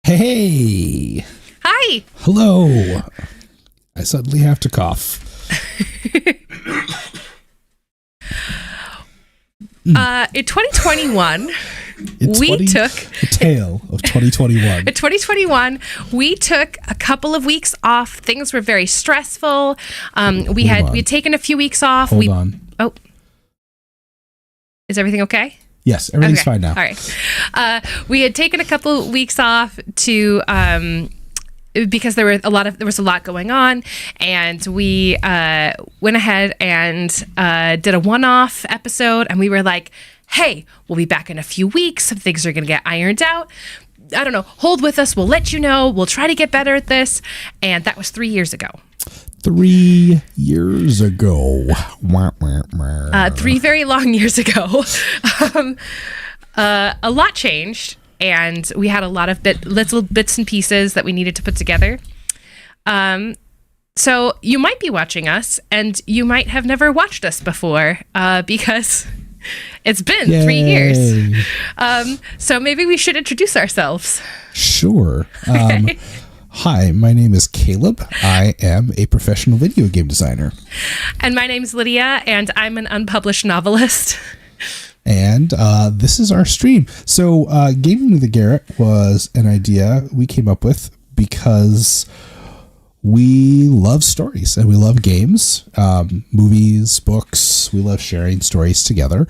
Hey! Hi! Hello! I suddenly have to cough. In 2021, a tale of 2021. In 2021, we took a couple of weeks off. Things were very stressful. We had taken a few weeks off. Hold on. Oh. Is everything okay? Yes, everything's fine now. All right. We had taken a couple of weeks off to because there was a lot going on, and we went ahead and did a one-off episode, and we were like, hey, we'll be back in a few weeks. Some things are going to get ironed out. I don't know. Hold with us. We'll let you know. We'll try to get better at this. And that was 3 years ago. 3 years ago. 3 very long years ago. A lot changed, and we had a lot of little bits and pieces that we needed to put together. So you might be watching us, and you might have never watched us before because it's been 3 years. So maybe we should introduce ourselves. Sure. Hi, my name is Caleb. I am a professional video game designer. And my name's Lydia, and I'm an unpublished novelist. And this is our stream. So Gaming with the Garrett was an idea we came up with because we love stories and we love games, movies, books. We love sharing stories together.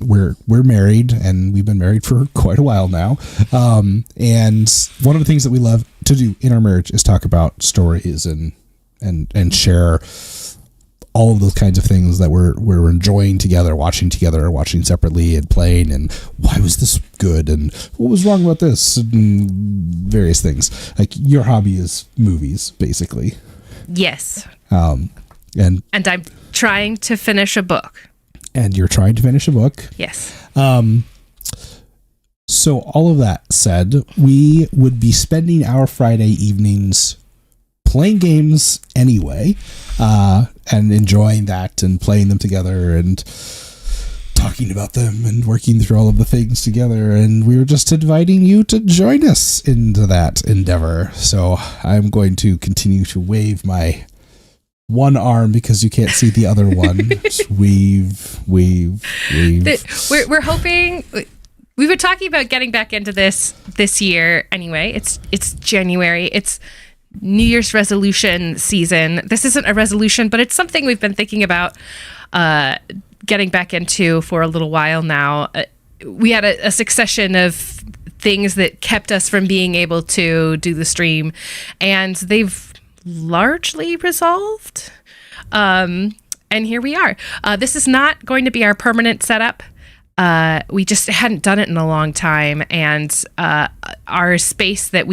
We're married, and we've been married for quite a while now. And one of the things that we love to do in our marriage is talk about stories and share all of those kinds of things that we're enjoying together, watching separately, and playing, and why was this good, and what was wrong about this, and various things. Like, your hobby is movies, basically. Yes. And I'm trying to finish a book. And you're trying to finish a book. Yes. So all of that said, we would be spending our Friday evenings playing games anyway, and enjoying that and playing them together and talking about them and working through all of the things together. And we were just inviting you to join us into that endeavor. So I'm going to continue to wave my one arm because you can't see the other one. Just weave. We're hoping. We were talking about getting back into this year anyway. It's January. It's New Year's resolution season. This isn't a resolution, but it's something we've been thinking about getting back into for a little while now. We had a succession of things that kept us from being able to do the stream, and they've largely resolved. And here we are. This is not going to be our permanent setup. We just hadn't done it in a long time, and our space that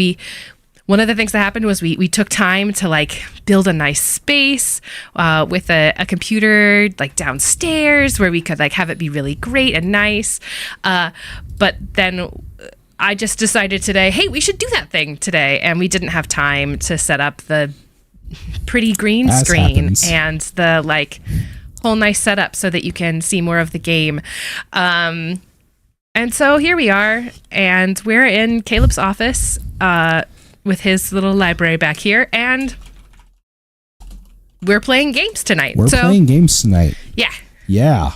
one of the things that happened was we took time to like build a nice space with a computer like downstairs where we could like have it be really great and nice. But then I just decided today, hey, we should do that thing today. And we didn't have time to set up the pretty green screen and the like whole nice setup so that you can see more of the game. And so here we are, and we're in Caleb's office, with his little library back here, and we're playing games tonight. Yeah.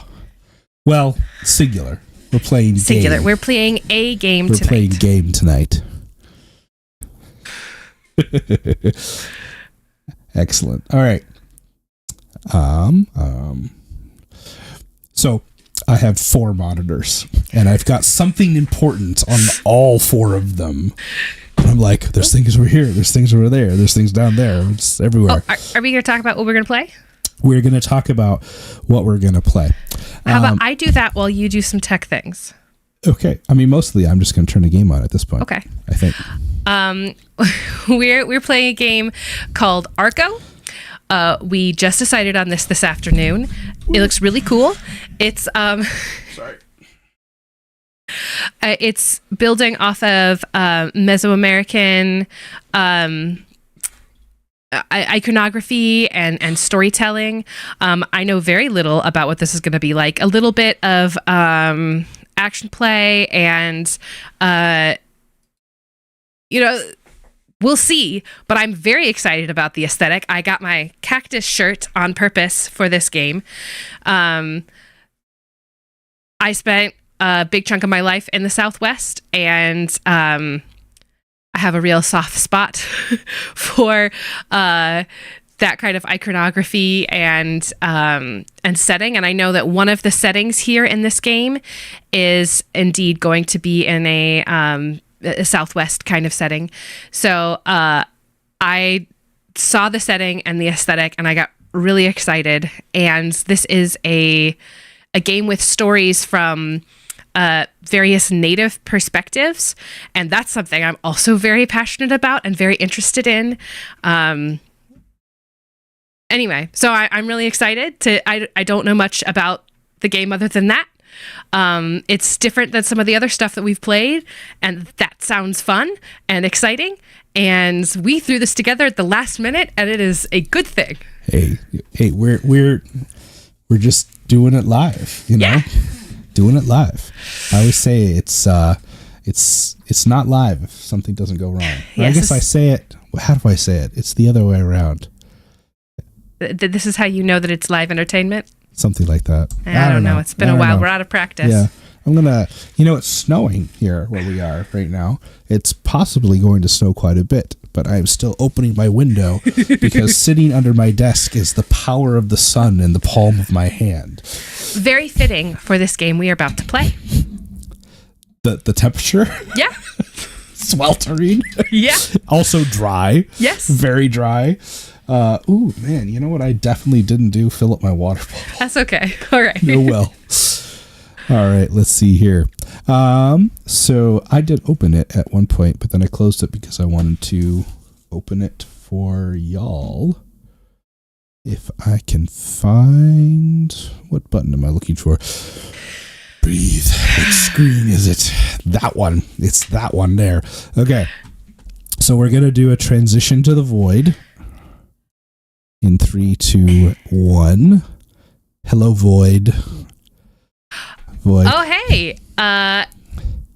Well, singular. We're playing singular. Game. We're playing a game We're tonight. Playing game tonight. Excellent. All right. So I have 4 monitors, and I've got something important on all 4 of them. I'm like, there's things over here, there's things over there, there's things down there, it's everywhere. Oh, are we going to talk about what we're going to play? We're going to talk about what we're going to play. How about I do that while you do some tech things? Okay. I mean, mostly I'm just going to turn the game on at this point. Okay. I think. We're playing a game called ARCO. We just decided on this afternoon. It looks really cool. It's Sorry. It's building off of Mesoamerican iconography and storytelling. I know very little about what this is going to be like. A little bit of action play and we'll see, but I'm very excited about the aesthetic. I got my cactus shirt on purpose for this game. I spent a big chunk of my life in the Southwest, and I have a real soft spot for that kind of iconography and setting. And I know that one of the settings here in this game is indeed going to be in a Southwest kind of setting. So I saw the setting and the aesthetic, and I got really excited. And this is a game with stories from various native perspectives, and that's something I'm also very passionate about and very interested in. Anyway, so I'm really excited I don't know much about the game other than that. It's different than some of the other stuff that we've played, and that sounds fun and exciting. And we threw this together at the last minute, and it is a good thing. Hey, we're just doing it live, Yeah. Doing it live. I always say it's not live if something doesn't go wrong. Yes, I guess I say it. How do I say it? It's the other way around. This is how you know that it's live entertainment? Something like that. I don't know. It's been a while. We're out of practice. Yeah. I'm going to, it's snowing here where we are right now. It's possibly going to snow quite a bit, but I'm still opening my window because sitting under my desk is the power of the sun in the palm of my hand. Very fitting for this game we are about to play. The temperature? Yeah. Sweltering. Yeah. Also dry. Yes. Very dry. Ooh, man, you know what I definitely didn't do? Fill up my water bottle. That's okay. All right. Oh, well. All right, let's see here. So I did open it at one point, but then I closed it because I wanted to open it for y'all. If I can find... What button am I looking for? Breathe. Which screen is it? That one. It's that one there. Okay. So we're going to do a transition to the void. In 3, 2, 1. Hello, Void. Void. Oh, hey.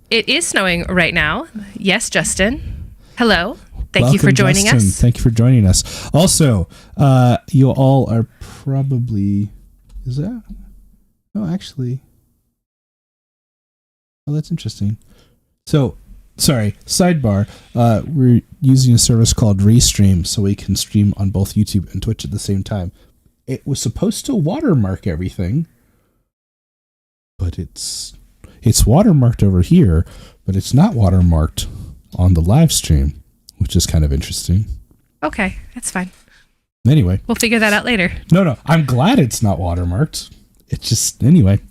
It is snowing right now. Yes, Justin. Hello. Thank you for joining Justin. us. Thank you for joining us. Also, you all are probably... Is that? No, actually. Oh, that's interesting. So... Sorry, sidebar. We're using a service called Restream, so we can stream on both YouTube and Twitch at the same time. It was supposed to watermark everything, but it's watermarked over here, but it's not watermarked on the live stream, which is kind of interesting. Okay, that's fine. Anyway. We'll figure that out later. No, I'm glad it's not watermarked. It's just, anyway.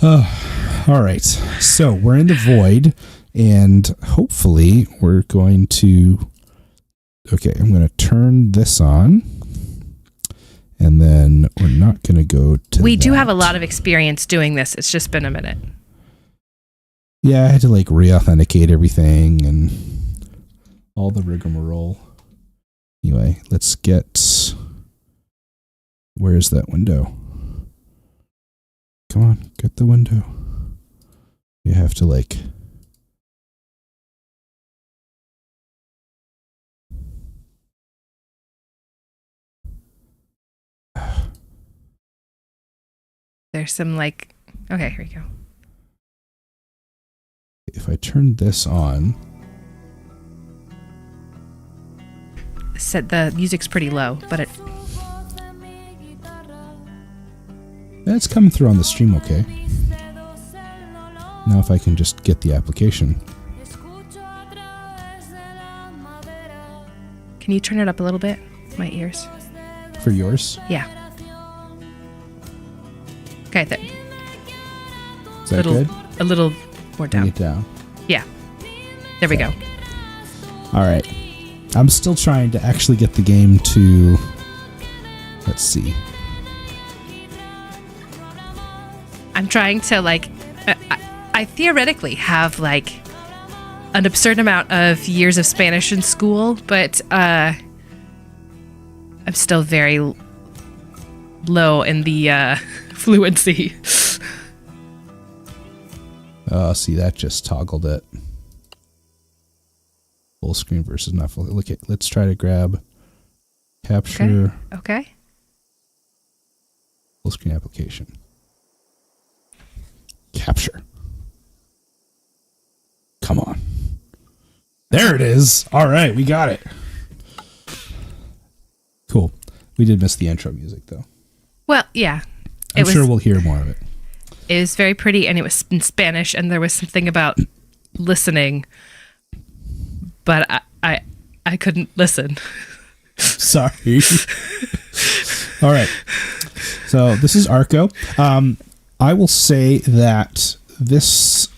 All right, so we're in the void. And hopefully we're going to... Okay, I'm going to turn this on. And then we're not going to go to We do have a lot of experience doing this. It's just been a minute. Yeah, I had to re-authenticate everything and all the rigmarole. Anyway, let's get... Where's that window? Come on, get the window. You have to There's some okay, here we go. If I turn this on... Said the music's pretty low, but it... It's coming through on the stream okay. Now if I can just get the application. Can you turn it up a little bit? My ears. For yours? Yeah. Okay, Is that good? A little more down. Bring it down. Yeah. There we go. All right. I'm still trying to actually get the game to... Let's see. I'm trying to I theoretically have an absurd amount of years of Spanish in school, but I'm still very low in the fluency. Oh, see, that just toggled it. Full screen versus not full. Let's try to grab capture. Okay. Full screen application. Capture. Come on. There it is. All right, we got it. Cool. We did miss the intro music, though. Well, yeah. I'm sure we'll hear more of it. It was very pretty, and it was in Spanish, and there was something about listening, but I couldn't listen. Sorry. All right. So this is ARCO. I will say that this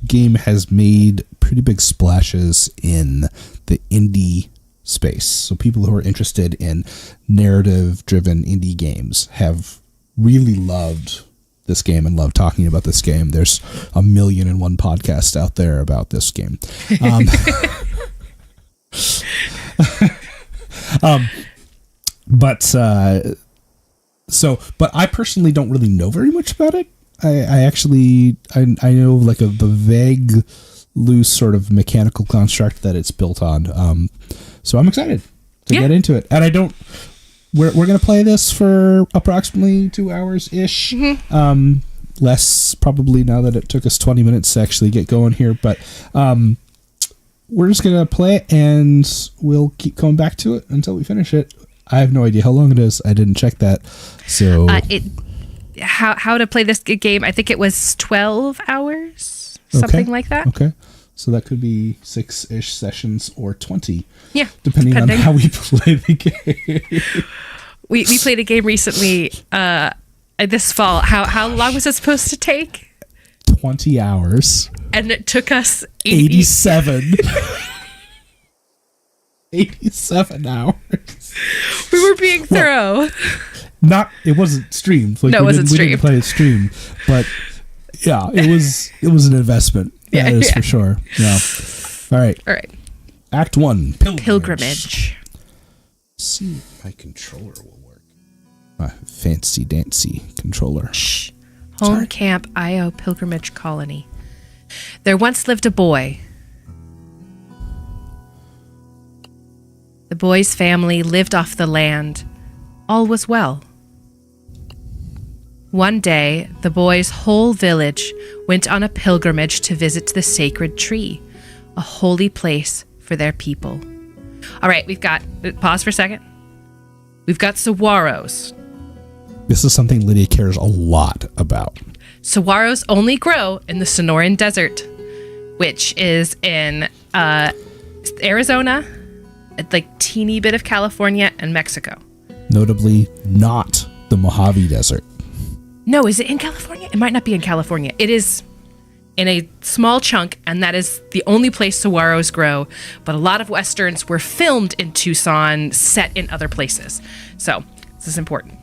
game has made pretty big splashes in the indie space. So people who are interested in narrative-driven indie games have really loved this game and love talking about this game. There's 1,000,001 podcasts out there about this game. But I personally don't really know very much about it. I know like the vague, loose sort of mechanical construct that it's built on. So I'm excited to get into it. And we're going to play this for approximately 2 hours ish. Mm-hmm. Less probably now that it took us 20 minutes to actually get going here, but, we're just going to play it and we'll keep coming back to it until we finish it. I have no idea how long it is. I didn't check that. So how to play this game? I think it was 12 hours, something like that. Okay. So that could be 6-ish sessions or 20. Yeah. Depending on how we play the game. We played a game recently this fall. How long was it supposed to take? 20 hours. And it took us 87. 87 hours. We were being thorough. It wasn't streamed. No, it wasn't streamed. We didn't play it streamed. But yeah, it was an investment. That is for sure. Yeah. All right. Act 1. Pilgrimage. See if my controller will work. My fancy dancy controller. Shh. Home Camp Io Pilgrimage Colony. There once lived a boy. The boy's family lived off the land. All was well. One day, the boy's whole village went on a pilgrimage to visit the sacred tree, a holy place for their people. All right, we've got... Pause for a second. We've got saguaros. This is something Lydia cares a lot about. Saguaros only grow in the Sonoran Desert, which is in Arizona, like teeny bit of California, and Mexico. Notably, not the Mojave Desert. No, is it in California? It might not be in California. It is in a small chunk, and that is the only place saguaros grow. But a lot of Westerns were filmed in Tucson, set in other places. So this is important.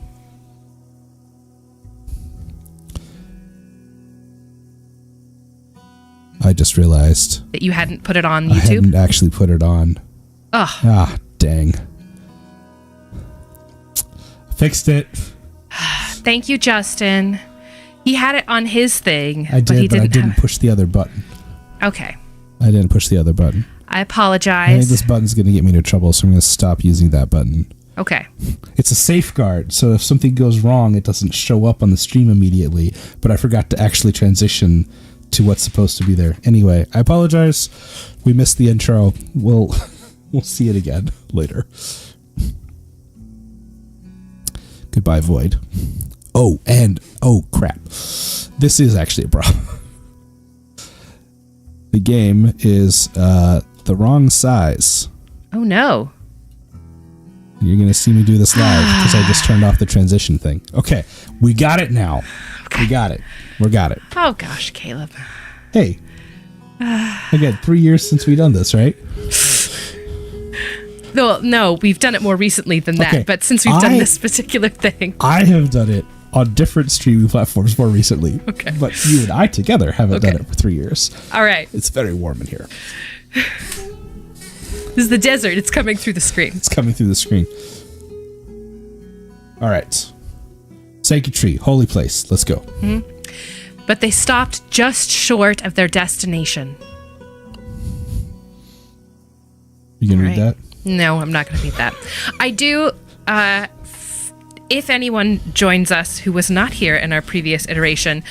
I just realized that you hadn't put it on YouTube? I hadn't actually put it on. Ugh. Ah, dang. Fixed it. Thank you, Justin. He had it on his thing. I did, but I didn't push the other button. Okay. I didn't push the other button. I apologize. I think this button's going to get me into trouble, so I'm going to stop using that button. Okay. It's a safeguard, so if something goes wrong, it doesn't show up on the stream immediately, but I forgot to actually transition to what's supposed to be there. Anyway, I apologize. We missed the intro. We'll see it again later. Goodbye, Void. Oh, crap. This is actually a problem. The game is the wrong size. Oh, no. You're going to see me do this live because I just turned off the transition thing. Okay, we got it now. Okay. We got it. Oh, gosh, Caleb. Hey. Again, 3 years since we've done this, right? No, we've done it more recently than that, but since we've done this particular thing. I have done it on different streaming platforms more recently. Okay. But you and I together haven't done it for 3 years. All right. It's very warm in here. This is the desert. It's coming through the screen. All right. Sacred tree, holy place. Let's go. Mm-hmm. But they stopped just short of their destination. You can read that? No, I'm not going to read that. I do, if anyone joins us who was not here in our previous iteration,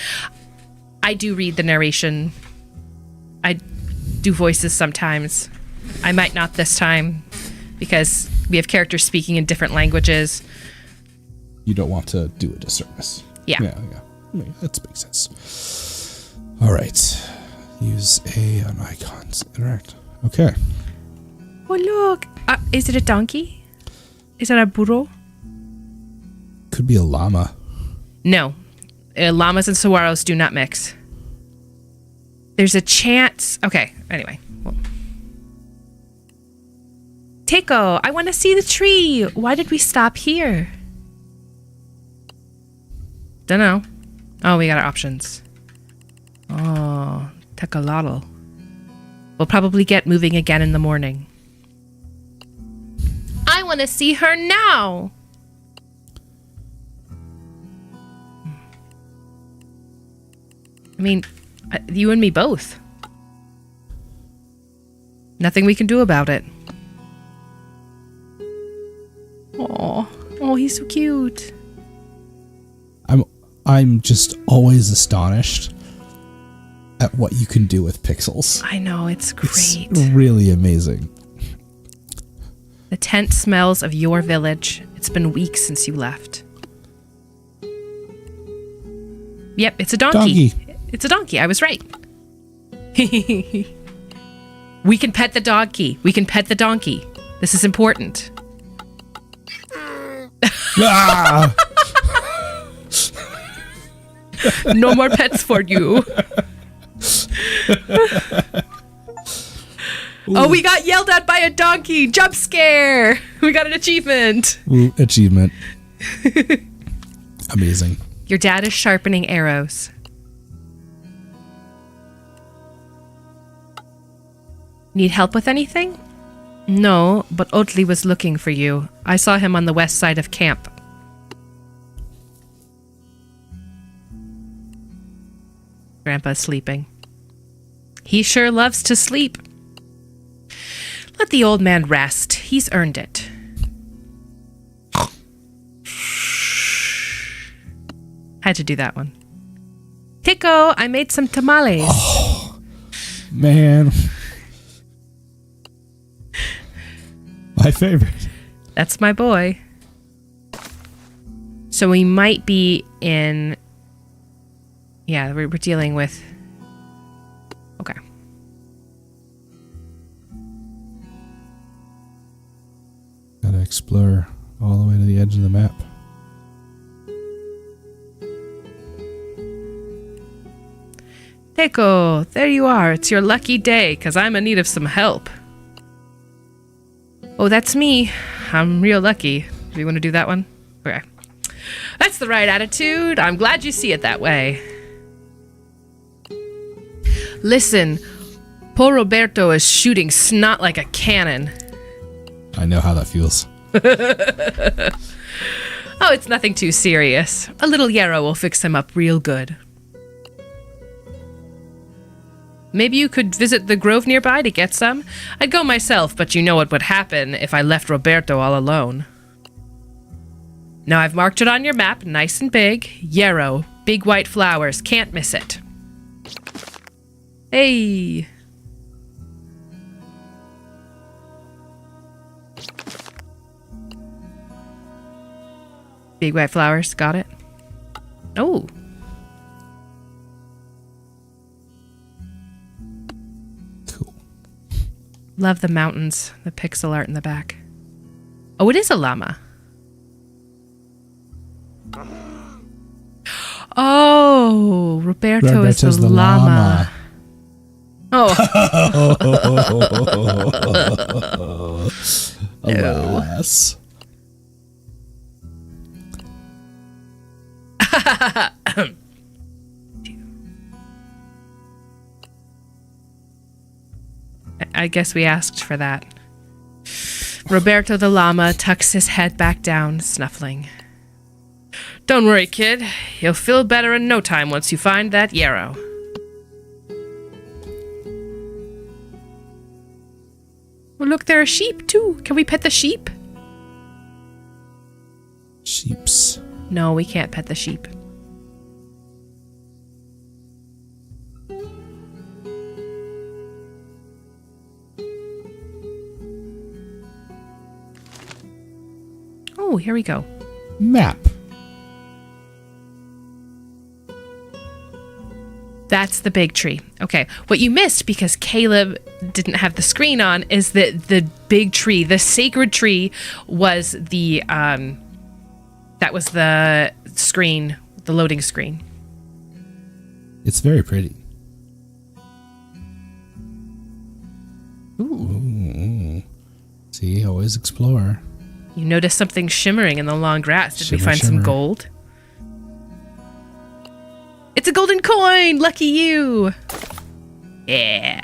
I do read the narration. I do voices sometimes. I might not this time because we have characters speaking in different languages. You don't want to do a disservice. Yeah. That makes sense. All right. Use A on icons. Interact. Okay. Oh, look. Is it a donkey? Is it a burro? Could be a llama. No. Llamas and saguaros do not mix. There's a chance. Okay. Anyway. Teiko, I want to see the tree. Why did we stop here? Dunno. Oh, we got our options. Oh, Tekolotl. We'll probably get moving again in the morning. I want to see her now. I mean, you and me both. Nothing we can do about it. Oh, he's so cute. I'm just always astonished at what you can do with pixels. I know, it's great. It's really amazing. The tent smells of your village. It's been weeks since you left. Yep, it's a donkey. It's a donkey. I was right. We can pet the donkey. We can pet the donkey. This is important. Ah! No more pets for you. Oh, we got yelled at by a donkey. Jump scare. We got an achievement. Ooh, achievement. Amazing. Your dad is sharpening arrows. Need help with anything? No, but Oatly was looking for you. I saw him on the west side of camp. Grandpa's sleeping. He sure loves to sleep. Let the old man rest. He's earned it. Had to do that one. Tico, I made some tamales. Oh, man. My favorite. That's my boy. So we might be in... Yeah, we're dealing with... Okay. Gotta explore all the way to the edge of the map. Teiko, there you are. It's your lucky day, because I'm in need of some help. Oh, that's me. I'm real lucky. Do you want to do that one? Okay. That's the right attitude. I'm glad you see it that way. Listen, poor Roberto is shooting snot like a cannon. I know how that feels. Oh, it's nothing too serious. A little yarrow will fix him up real good. Maybe you could visit the grove nearby to get some? I'd go myself, but you know what would happen if I left Roberto all alone. Now I've marked it on your map, nice and big. Yarrow, big white flowers, can't miss it. Hey! Big white flowers, got it? Oh! Cool. Love the mountains, the pixel art in the back. Oh, it is a llama. Oh, Roberto is the llama. Oh. Alas. I guess we asked for that. Roberto the llama tucks his head back down, snuffling. Don't worry, kid. You'll feel better in no time once you find that yarrow. Oh, look, there are sheep too. Can we pet the sheep? Sheeps. No, we can't pet the sheep. Oh, here we go. Map. That's the big tree. Okay. What you missed, because Caleb didn't have the screen on, is that the big tree, the sacred tree, was the that was the screen, the loading screen. It's very pretty. Ooh. See, always explore. You noticed something shimmering in the long grass. Did we find some gold? It's a golden coin! Lucky you! Yeah.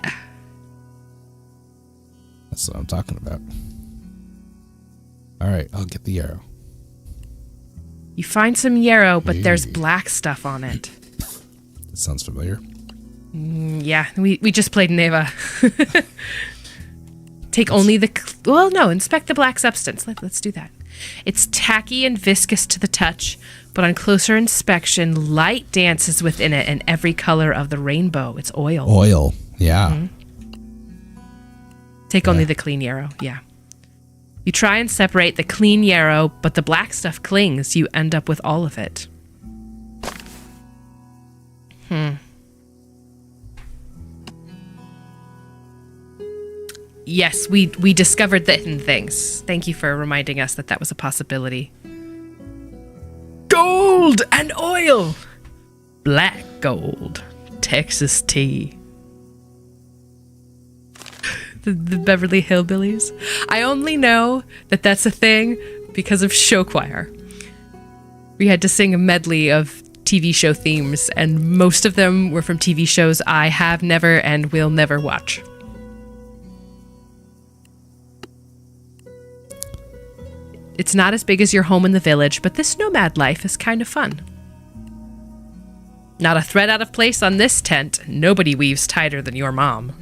That's what I'm talking about. All right, I'll get the arrow. You find some yarrow, but there's black stuff on it. That sounds familiar. Yeah, we just played Neva. Take only the... Well, no, inspect the black substance. Let's do that. It's tacky and viscous to the touch, but on closer inspection, light dances within it in every color of the rainbow. It's oil. Oil, yeah. Mm-hmm. Take only the clean yarrow, yeah. You try and separate the clean yarrow, but the black stuff clings. You end up with all of it. Yes, we discovered the hidden things. Thank you for reminding us that was a possibility. Gold and oil! Black gold. Texas tea. The Beverly Hillbillies. I only know that that's a thing because of show choir. We had to sing a medley of TV show themes, and most of them were from TV shows I have never and will never watch. It's not as big as your home in the village, but this nomad life is kind of fun. Not a thread out of place on this tent. Nobody weaves tighter than your mom.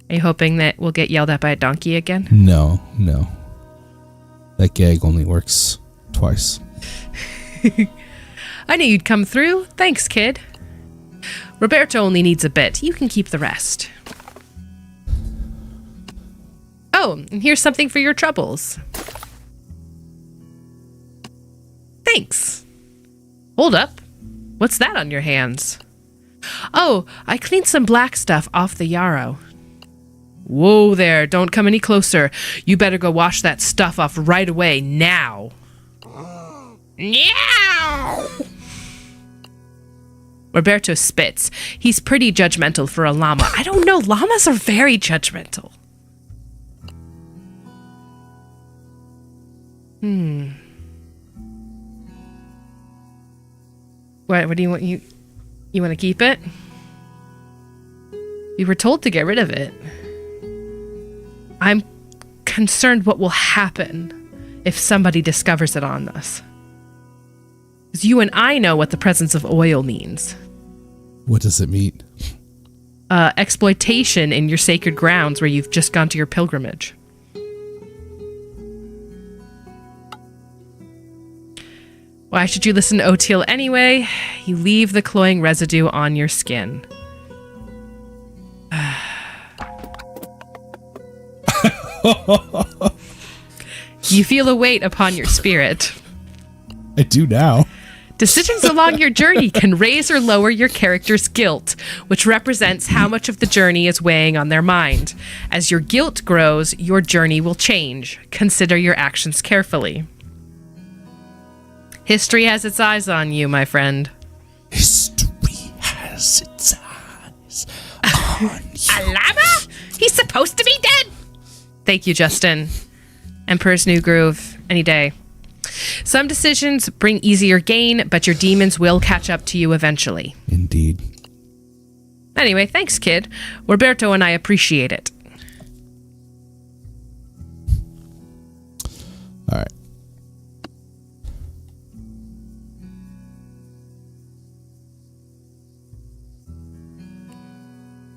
Are you hoping that we'll get yelled at by a donkey again? No. That gag only works twice. I knew you'd come through. Thanks, kid. Roberto only needs a bit. You can keep the rest. Oh, and here's something for your troubles. Thanks. Hold up. What's that on your hands? Oh, I cleaned some black stuff off the yarrow. Whoa there, don't come any closer. You better go wash that stuff off right away, now. Meow! Roberto spits. He's pretty judgmental for a llama. I don't know, llamas are very judgmental. What do you want? You want to keep it? We were told to get rid of it. I'm concerned what will happen if somebody discovers it on us. Because you and I know what the presence of oil means. What does it mean? Exploitation in your sacred grounds where you've just gone to your pilgrimage. Why should you listen to Oteil anyway? You leave the cloying residue on your skin. You feel a weight upon your spirit. I do now. Decisions along your journey can raise or lower your character's guilt, which represents how much of the journey is weighing on their mind. As your guilt grows, your journey will change. Consider your actions carefully. History has its eyes on you, my friend. History has its eyes on you. A llama? He's supposed to be dead. Thank you, Justin. Emperor's New Groove, any day. Some decisions bring easier gain, but your demons will catch up to you eventually. Indeed. Anyway, thanks, kid. Roberto and I appreciate it. All right.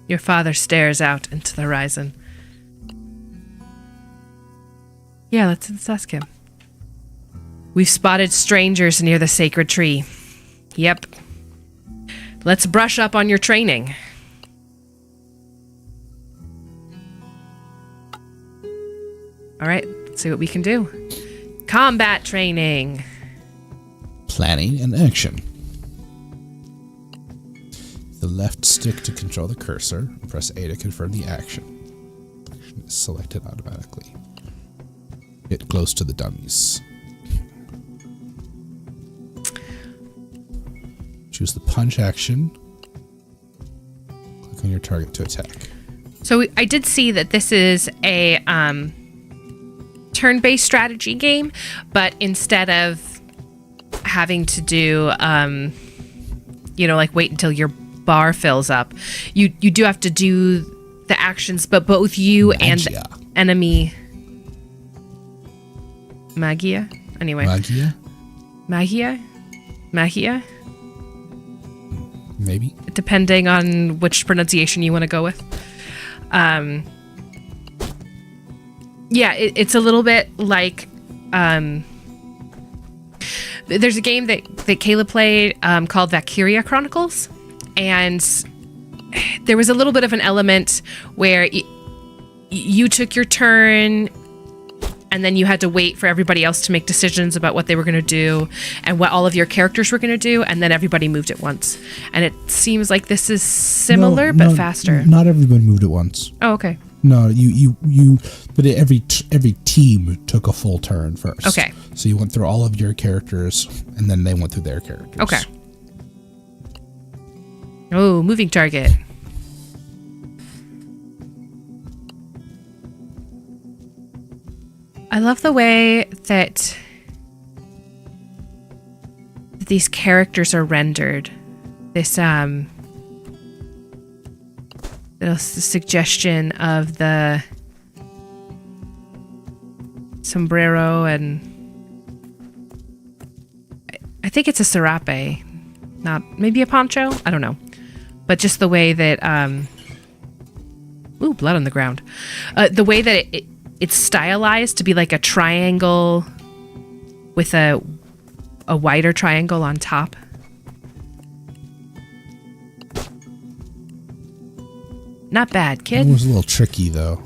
Your father stares out into the horizon. Yeah, let's ask him. We've spotted strangers near the sacred tree. Yep. Let's brush up on your training. All right, let's see what we can do. Combat training. Planning and action. The left stick to control the cursor. Press A to confirm the action. Action is selected automatically. Get close to the dummies. Choose the punch action. Click on your target to attack. So I did see that this is a turn-based strategy game, but instead of having to do, like wait until your bar fills up, you do have to do the actions, but both you and the enemy. Magia? Anyway. Magia? Maybe. Depending on which pronunciation you want to go with. It's a little bit like... there's a game that Caleb played called Valkyria Chronicles. And there was a little bit of an element where you took your turn... and then you had to wait for everybody else to make decisions about what they were going to do and what all of your characters were going to do, and then everybody moved at once. And it seems like this is similar, but faster. Not everyone moved at once. Oh, okay. No, but every team took a full turn first. Okay. So you went through all of your characters, and then they went through their characters. Okay. Oh, moving target. I love the way that these characters are rendered. This little suggestion of the sombrero, and I think it's a serape, not maybe a poncho. I don't know, but just the way that ooh, blood on the ground. The way that it's stylized to be like a triangle with a wider triangle on top. Not bad, kid. It was a little tricky, though.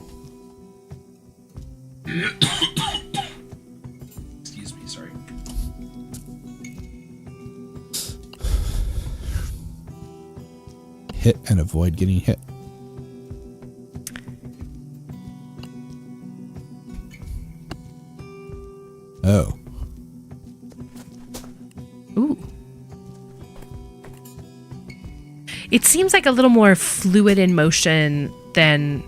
Excuse me, sorry. Hit and avoid getting hit. Oh. Ooh. It seems like a little more fluid in motion than...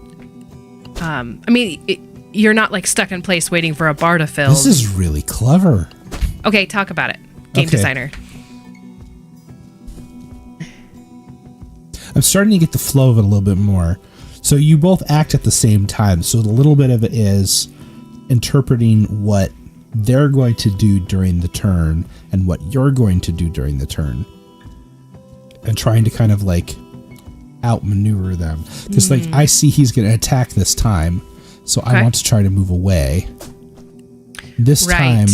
you're not like stuck in place waiting for a bar to fill. This is really clever. Okay, talk about it. Game designer. I'm starting to get the flow of it a little bit more. So you both act at the same time. So a little bit of it is interpreting what they're going to do during the turn and what you're going to do during the turn, and trying to kind of like outmaneuver them. Because like I see he's going to attack this time, so I want to try to move away. This time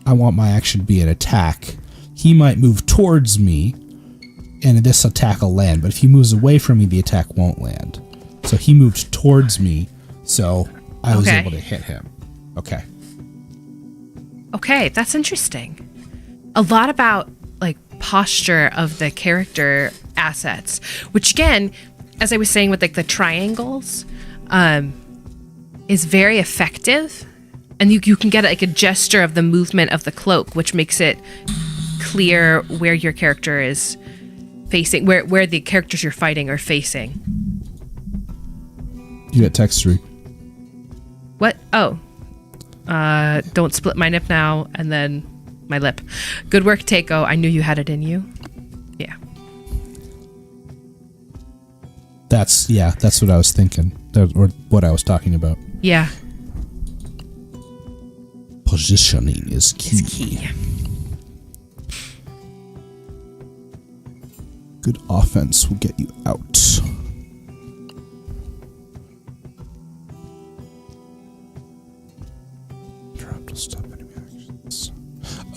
I want my action to be an attack. He might move towards me and this attack will land, but if he moves away from me, the attack won't land. So he moved towards me, so I was able to hit him. Okay, that's interesting. A lot about like posture of the character assets, which again, as I was saying with like the triangles, is very effective, and you can get like a gesture of the movement of the cloak, which makes it clear where your character is facing, where the characters you're fighting are facing. You got text through. What? Oh. Don't split my nip now, and then my lip. Good work, Takeo. I knew you had it in you. Yeah. That's what I was thinking, or what I was talking about. Yeah. Positioning is key. It's key. Good offense will get you out. interrupt will stop enemy actions.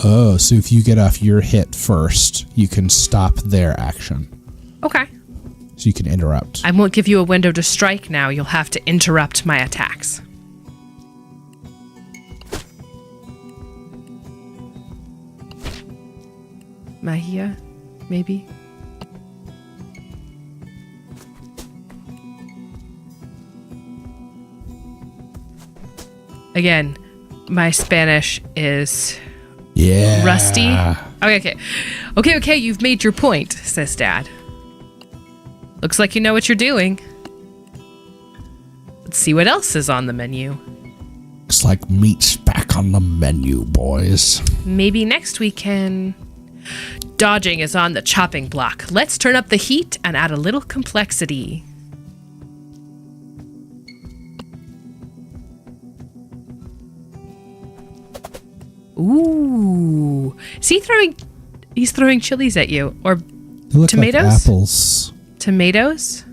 Oh, so if you get off your hit first, you can stop their action. Okay. So you can interrupt. I won't give you a window to strike now. You'll have to interrupt my attacks. Mahia, maybe? Again, my Spanish is rusty. Okay, you've made your point, says Dad. Looks like you know what you're doing. Let's see what else is on the menu. Looks like meat's back on the menu, boys. Maybe next we can... Dodging is on the chopping block. Let's turn up the heat and add a little complexity. Ooh. He's throwing chilies at you. Or they look tomatoes? Like apples. Tomatoes?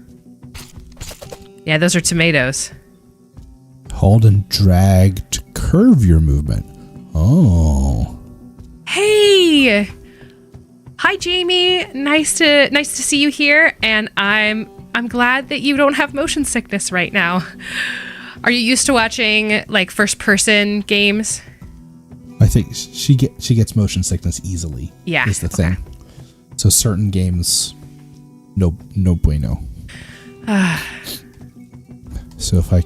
Yeah, those are tomatoes. Hold and drag to curve your movement. Oh. Hey! Hi, Jamie. Nice to see you here, and I'm glad that you don't have motion sickness right now. Are you used to watching like first-person games? I think she gets motion sickness easily. Yeah, is the thing. So certain games, no bueno. So if I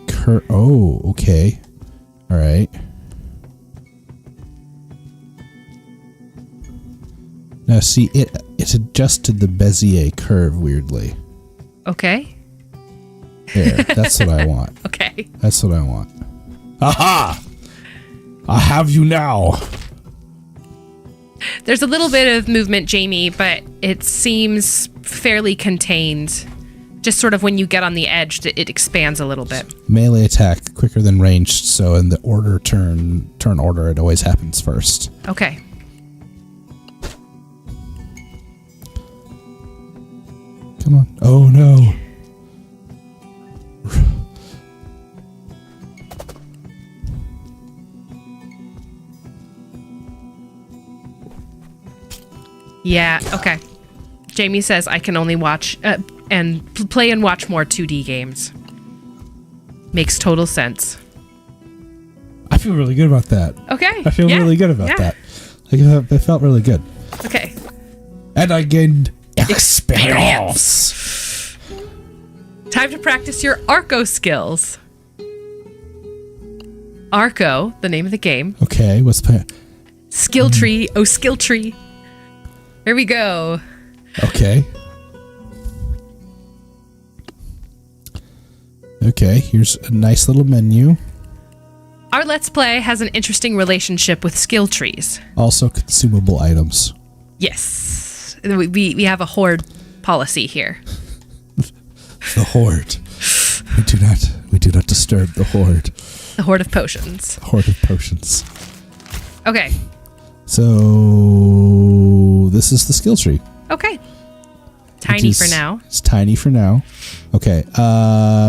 okay, all right. Now see, it's adjusted the Bezier curve weirdly. Okay. There, that's what I want. Okay. That's what I want. Aha! I have you now. There's a little bit of movement, Jamie, but it seems fairly contained. Just sort of when you get on the edge, it expands a little bit. Melee attack quicker than ranged, so in the turn order, it always happens first. Okay. Come on. Oh no. Yeah, okay. Jamie says I can only watch and play and watch more 2D games. Makes total sense. I feel really good about that. Okay. I feel really good about that. Like, it felt really good. Okay. And I gained experience. Time to practice your ARCO skills. ARCO, the name of the game. Okay, what's the... Skill tree. Oh, skill tree. Here we go. Okay. Okay, here's a nice little menu. Our Let's Play has an interesting relationship with skill trees. Also consumable items. Yes. We have a hoard policy here. The hoard. We do not disturb the hoard. The hoard of potions. Hoard of potions. Okay. So this is the skill tree. Okay. Tiny for now. It's tiny for now. Okay.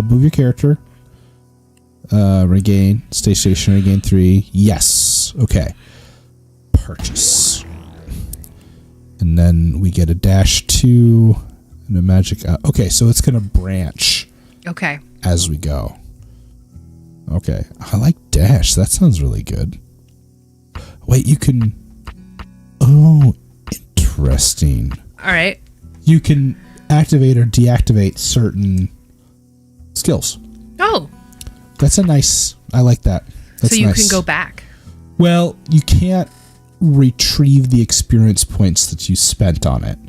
Move your character. Regain. Stay stationary. Gain 3. Yes. Okay. Purchase. And then we get a -2 and a magic. Okay, so it's gonna branch. Okay. As we go. Okay. I like dash. That sounds really good. Wait, you can. Oh, interesting. All right. You can activate or deactivate certain skills. Oh. That's a nice... I like that. That's so you nice. can go back. Well, you can't retrieve the experience points that you spent on it.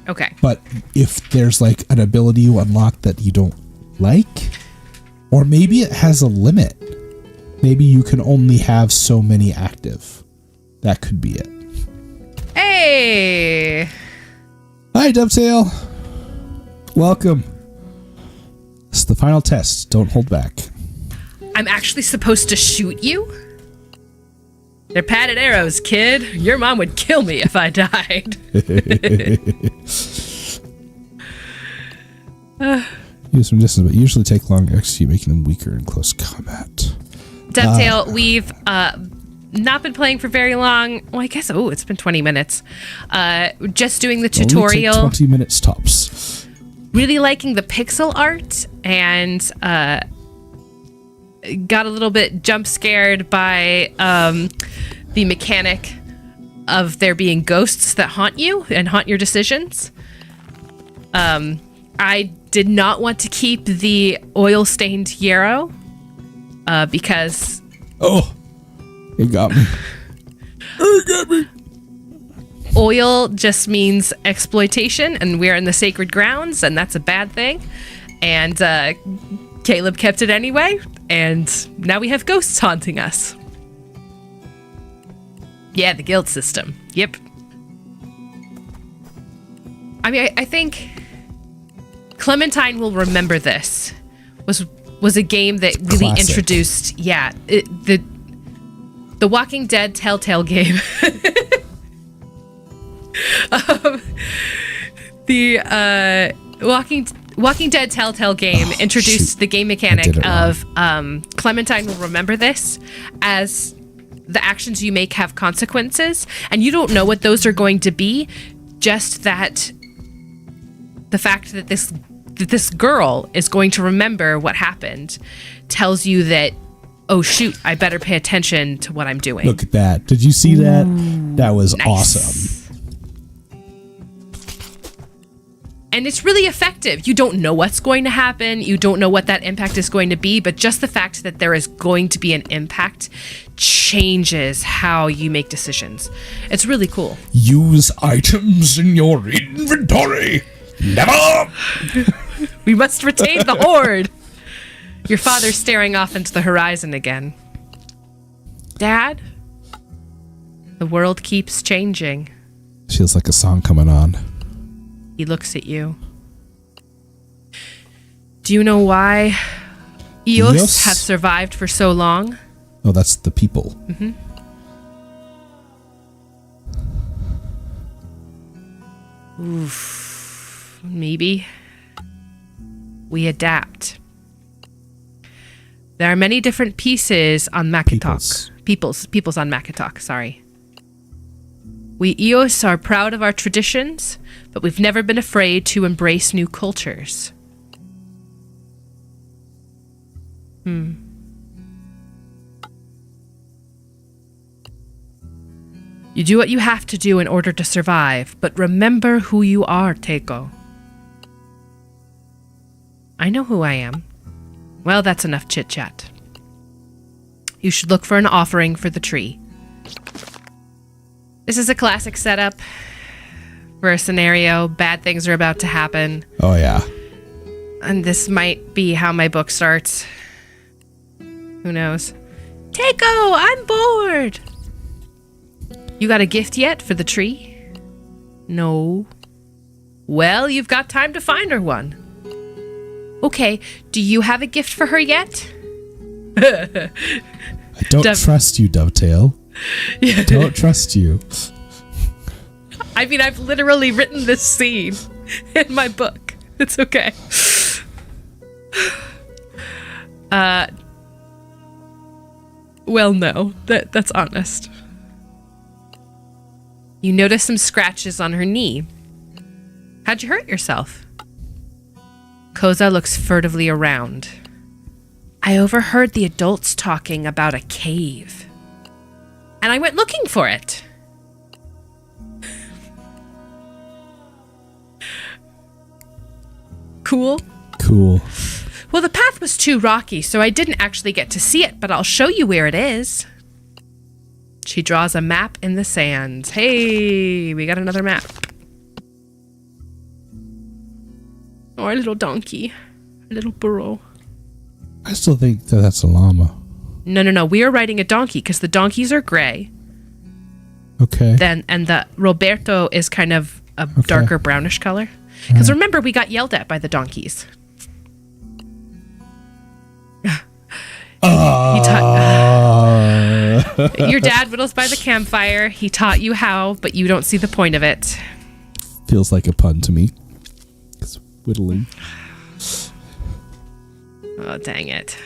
Okay. But if there's like an ability you unlock that you don't like, or maybe it has a limit. Maybe you can only have so many active. That could be it. Hey! Hi, Dovetail. Welcome. This is the final test. Don't hold back. I'm actually supposed to shoot you? They're padded arrows, kid. Your mom would kill me if I died. Use from distance, but usually take long to execute, making them weaker in close combat. Dovetail, we've not been playing for very long. Well, I guess, it's been 20 minutes. Just doing the Only tutorial. take 20 minutes tops. Really liking the pixel art, and got a little bit jump scared by the mechanic of there being ghosts that haunt you and haunt your decisions. I did not want to keep the oil-stained yarrow because... Oh, it got me. It got me. Oil just means exploitation, and we're in the sacred grounds, and that's a bad thing. And Caleb kept it anyway, and now we have ghosts haunting us. Yeah, the guild system. Yep. I mean, I think Clementine will remember this. Was a game that really Classic. Introduced, the Walking Dead Telltale game. The Walking Dead Telltale game introduced the game mechanic of Clementine will remember this as the actions you make have consequences, and you don't know what those are going to be. Just that the fact that this girl is going to remember what happened tells you that, oh shoot, I better pay attention to what I'm doing. Look at that. Did you see that? That was Nice. awesome. And it's really effective. You don't know what's going to happen. You don't know what that impact is going to be, but just the fact that there is going to be an impact changes how you make decisions. It's really cool. Use items in your inventory. Never. We must retain the horde. Your father's staring off into the horizon again. Dad? The world keeps changing. Feels like a song coming on. He looks at you. Do you know why Eos have survived for so long? Oh, that's the people. Mm-hmm. Oof. Maybe. We adapt. There are many different pieces on Macatalk. Peoples on Macatalk, sorry. We Eos are proud of our traditions, but we've never been afraid to embrace new cultures. You do what you have to do in order to survive, but remember who you are, Teiko. I know who I am. Well, that's enough chit-chat. You should look for an offering for the tree. This is a classic setup for a scenario. Bad things are about to happen. Oh, yeah. And this might be how my book starts. Who knows? Teiko, I'm bored! You got a gift yet for the tree? No. Well, you've got time to find her one. Okay, do you have a gift for her yet? I don't trust you, Dovetail. I don't trust you. I mean, I've literally written this scene in my book. It's okay. Well, no. That's honest. You notice some scratches on her knee. How'd you hurt yourself? Koza looks furtively around. I overheard the adults talking about a cave. And I went looking for it. Cool? Cool. Well, the path was too rocky, so I didn't actually get to see it, but I'll show you where it is. She draws a map in the sand. Hey, we got another map. Oh, our little donkey. A little burro. I still think that that's a llama. No. We are riding a donkey because the donkeys are gray. Okay. And the Roberto is kind of a darker brownish color. Because remember, we got yelled at by the donkeys. Your dad whittles by the campfire. He taught you how, but you don't see the point of it. Feels like a pun to me. It's whittling. Oh, dang it.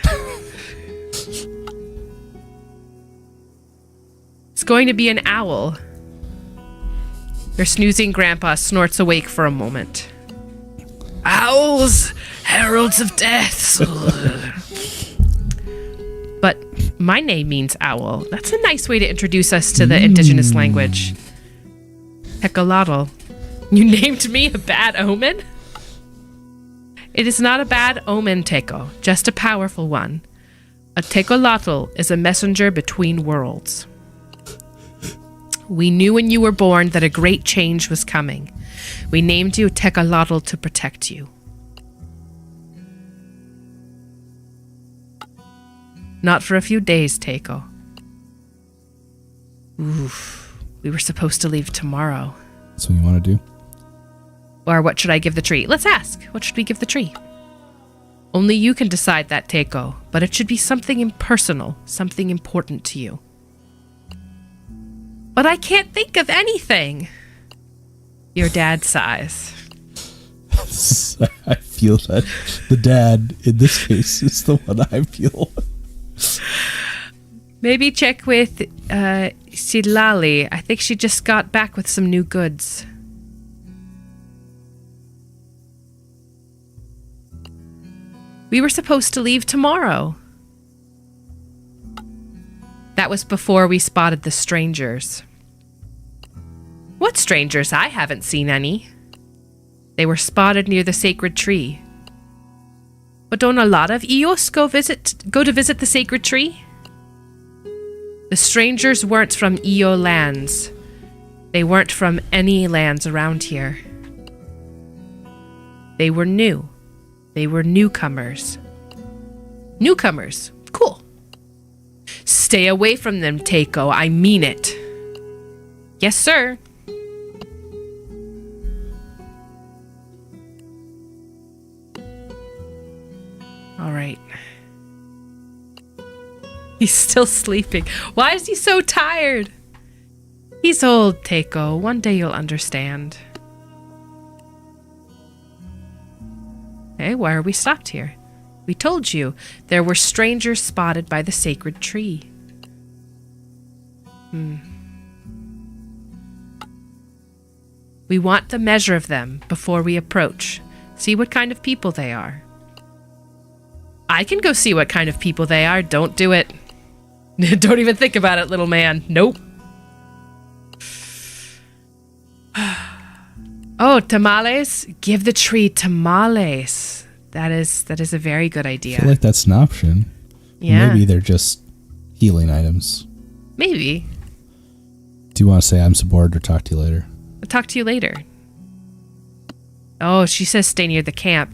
going to be an owl. Your snoozing grandpa snorts awake for a moment. Owls, heralds of death. But my name means owl. That's a nice way to introduce us to the indigenous language. Tecolotl. You named me a bad omen? It is not a bad omen, Teco, just a powerful one. A Tecolotl is a messenger between worlds. We knew when you were born that a great change was coming. We named you Tecolotl to protect you. Not for a few days, Teco. Oof. We were supposed to leave tomorrow. That's what you want to do? Or what should I give the tree? Let's ask. What should we give the tree? Only you can decide that, Teco, but it should be something impersonal, something important to you. But I can't think of anything. Your dad sighs. I feel that the dad, in this case, is the one I feel. Maybe check with Sidlali. I think she just got back with some new goods. We were supposed to leave tomorrow. That was before we spotted the strangers. What strangers? I haven't seen any. They were spotted near the sacred tree. But don't a lot of Eos go to visit the sacred tree? The strangers weren't from Eo lands. They weren't from any lands around here. They were new. They were newcomers. Newcomers. Cool. Stay away from them, Teco. I mean it. Yes, sir. All right. He's still sleeping. Why is he so tired? He's old, Teco. One day you'll understand. Hey, why are we stopped here? We told you there were strangers spotted by the sacred tree. We want the measure of them before we approach. See what kind of people they are. I can go see what kind of people they are. Don't do it. Don't even think about it, little man. Nope. Oh, tamales? Give the tree tamales. That is a very good idea. I feel like that's an option. Yeah. Maybe they're just healing items. Maybe. Do you want to say I'm bored or talk to you later? I'll talk to you later. Oh, she says stay near the camp.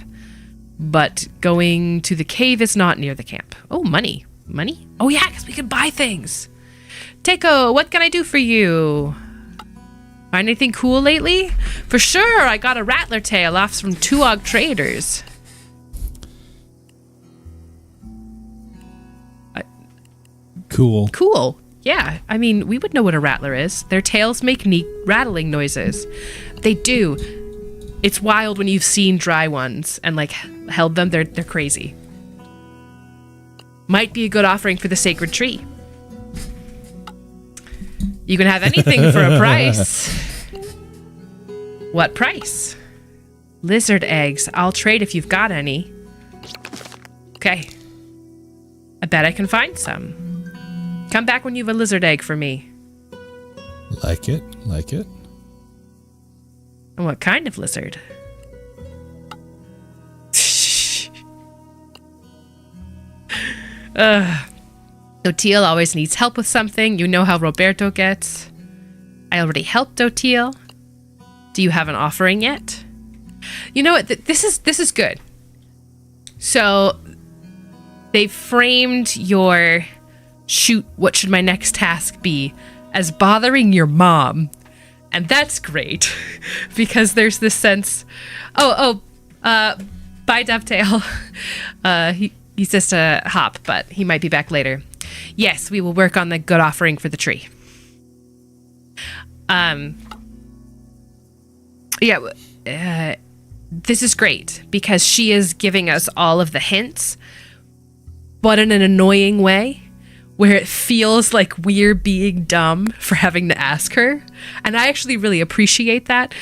But going to the cave is not near the camp. Oh, money. Money? Oh, yeah, because we can buy things. Teco, what can I do for you? Find anything cool lately? For sure, I got a rattler tail off from Tuog traders. Cool. Cool. Yeah, I mean, we would know what a rattler is. Their tails make neat rattling noises. They do. It's wild when you've seen dry ones and, like, held them. They're crazy. Might be a good offering for the sacred tree. You can have anything for a price. What price? Lizard eggs. I'll trade if you've got any. Okay. I bet I can find some. Come back when you have a lizard egg for me. Like it. Like it. And what kind of lizard? Dotil always needs help with something. You know how Roberto gets. I already helped Dotil. Do you have an offering yet? You know what? This is good. So they've framed your shoot, what should my next task be, as bothering your mom. And that's great because there's this sense, bye Dovetail. He's just a hop, but he might be back later. Yes, we will work on the good offering for the tree. This is great because she is giving us all of the hints, but in an annoying way where it feels like we're being dumb for having to ask her. And I actually really appreciate that.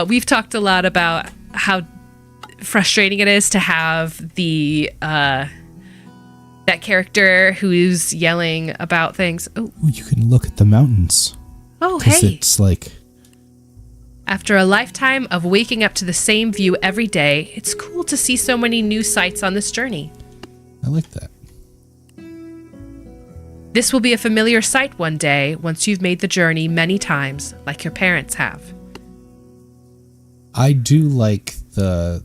We've talked a lot about how frustrating it is to have the that character who's yelling about things. Oh, you can look at the mountains. Oh, hey. It's like... After a lifetime of waking up to the same view every day, it's cool to see so many new sights on this journey. I like that. This will be a familiar sight one day once you've made the journey many times, like your parents have. I do like the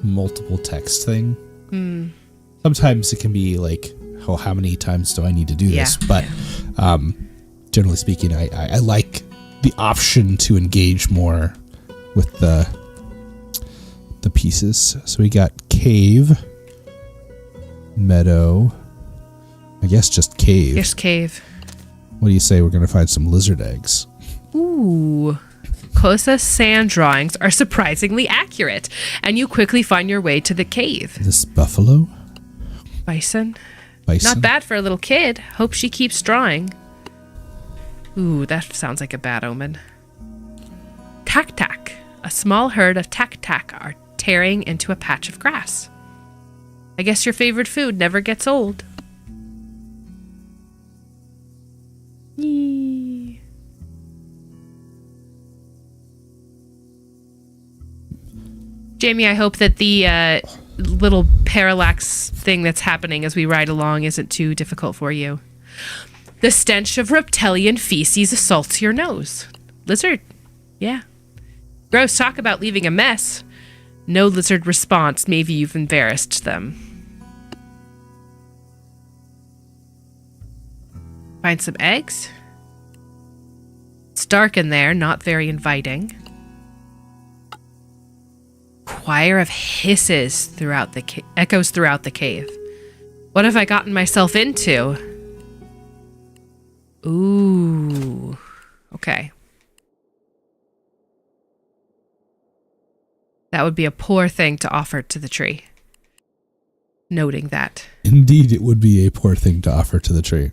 multiple text thing. Sometimes it can be like, oh, how many times do I need to do this? But generally speaking, I like the option to engage more with the pieces. So we got cave, meadow, I guess just cave. Just cave. What do you say we're going to find some lizard eggs? Ooh. Kosa's sand drawings are surprisingly accurate, and you quickly find your way to the cave. This buffalo? Bison? Not bad for a little kid. Hope she keeps drawing. Ooh, that sounds like a bad omen. Tak-tak. A small herd of tak-tak are tearing into a patch of grass. I guess your favorite food never gets old. Yee. Jamie, I hope that the little parallax thing that's happening as we ride along isn't too difficult for you. The stench of reptilian feces assaults your nose. Lizard. Yeah. Gross, talk about leaving a mess. No lizard response. Maybe you've embarrassed them. Find some eggs. It's dark in there, not very inviting. Choir of hisses throughout the echoes throughout the cave. What have I gotten myself into? Ooh. Okay. That would be a poor thing to offer to the tree. Noting that. Indeed, it would be a poor thing to offer to the tree.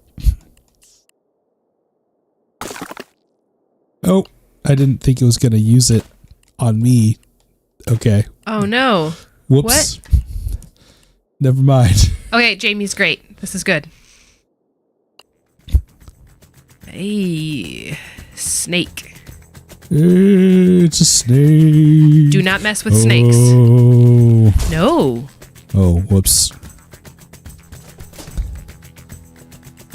Oh, I didn't think it was going to use it on me. Okay. Oh, no. Whoops. What? Never mind. Okay, Jamie's great. This is good. Hey, snake. It's a snake. Do not mess with snakes. No. Oh, whoops.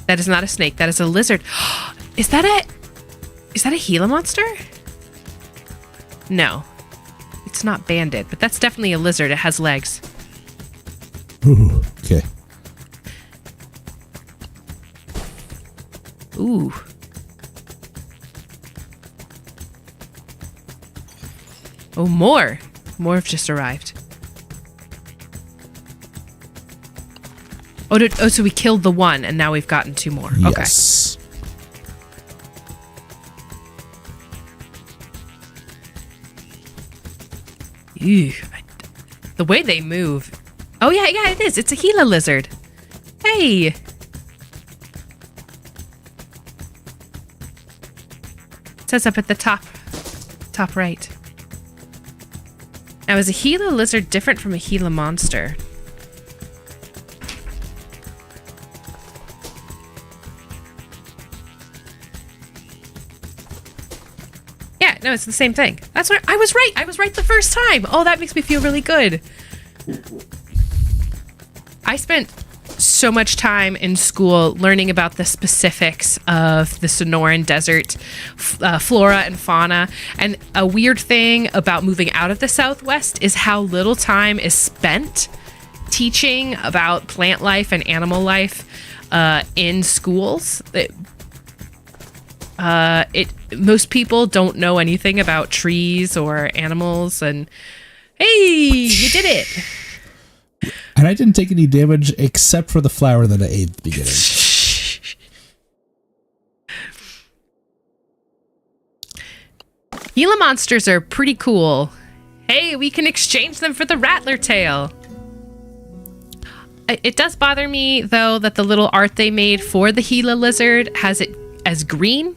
That is not a snake. That is a lizard. Is that a Gila monster? No. It's not banded, but that's definitely a lizard. It has legs. Ooh, okay. Ooh. Oh, more. More have just arrived. Oh, so we killed the one, and now we've gotten two more. Yes. Okay. Ew. The way they move. Oh, yeah, it is. It's a Gila lizard. Hey. It says up at the top right. Now, is a Gila lizard different from a Gila monster? Yeah, no, it's the same thing. That's what I was right. I was right the first time. Oh, that makes me feel really good. I spent so much time in school learning about the specifics of the Sonoran Desert, flora and fauna. And a weird thing about moving out of the Southwest is how little time is spent teaching about plant life and animal life in schools. Most people don't know anything about trees or animals, and hey, you did it. And I didn't take any damage except for the flower that I ate at the beginning. Gila monsters are pretty cool. Hey, we can exchange them for the rattler tail. It does bother me, though, that the little art they made for the Gila lizard has it as green,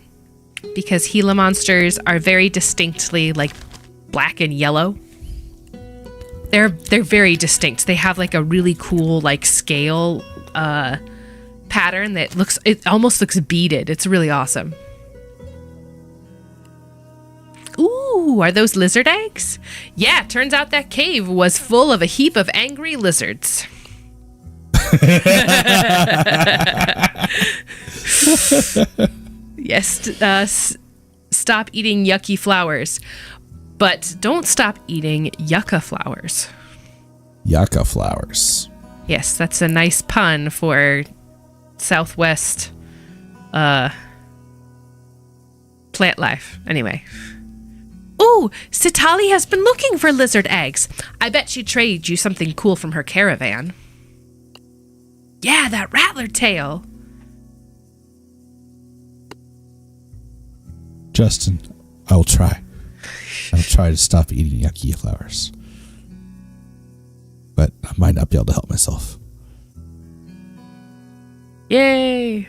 because Gila monsters are very distinctly like black and yellow. They're very distinct. They have like a really cool like scale pattern that it almost looks beaded. It's really awesome. Ooh, are those lizard eggs? Yeah, turns out that cave was full of a heap of angry lizards. Yes, stop eating yucky flowers, but don't stop eating yucca flowers. Yucca flowers. Yes, that's a nice pun for Southwest plant life. Anyway. Ooh, Sitali has been looking for lizard eggs. I bet she traded you something cool from her caravan. Yeah, that rattler tail. Justin, I'll try. I'll try to stop eating yucky flowers. But I might not be able to help myself. Yay.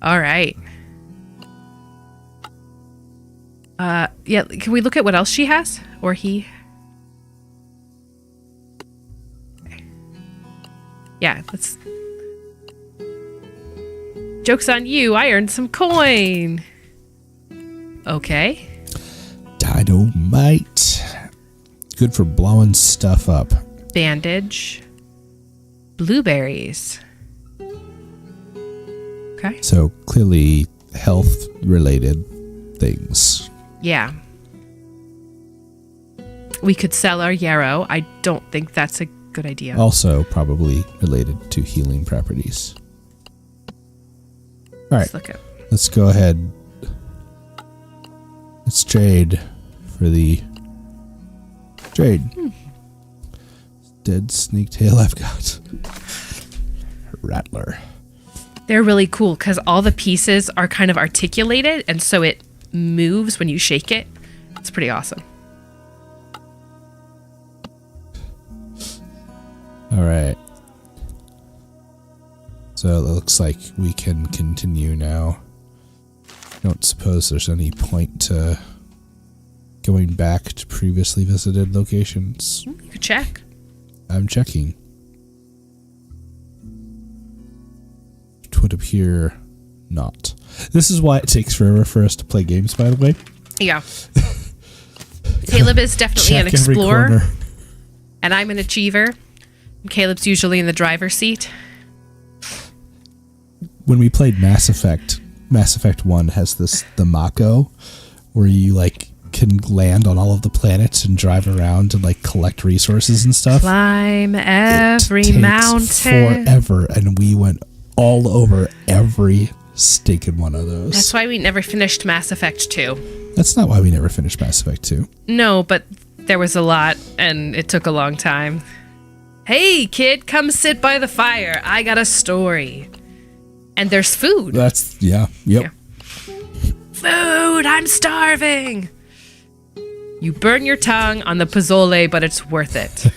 All right. Yeah, can we look at what else she has? Or he? Yeah, let's... Joke's on you, I earned some coin. Okay. Dynamite. Good for blowing stuff up. Bandage. Blueberries. Okay. So clearly health related things. Yeah. We could sell our yarrow. I don't think that's a good idea. Also probably related to healing properties. All right. Let's go ahead. Let's trade for the trade. Dead snake tail I've got. Rattler. They're really cool because all the pieces are kind of articulated, and so it moves when you shake it. It's pretty awesome. All right. So it looks like we can continue now. Don't suppose there's any point to going back to previously visited locations. You could check. I'm checking. It would appear not. This is why it takes forever for us to play games, by the way. Yeah. Caleb is definitely an explorer. And I'm an achiever. Caleb's usually in the driver's seat. When we played Mass Effect 1 has the Mako, where you like can land on all of the planets and drive around and like collect resources and stuff. Climb every mountain. Forever, and we went all over every stinking one of those. That's why we never finished Mass Effect 2. That's not why we never finished Mass Effect 2. No, but there was a lot, and it took a long time. Hey, kid, come sit by the fire. I got a story. And there's food. Yep. Yeah. Food, I'm starving. You burn your tongue on the pozole, but it's worth it.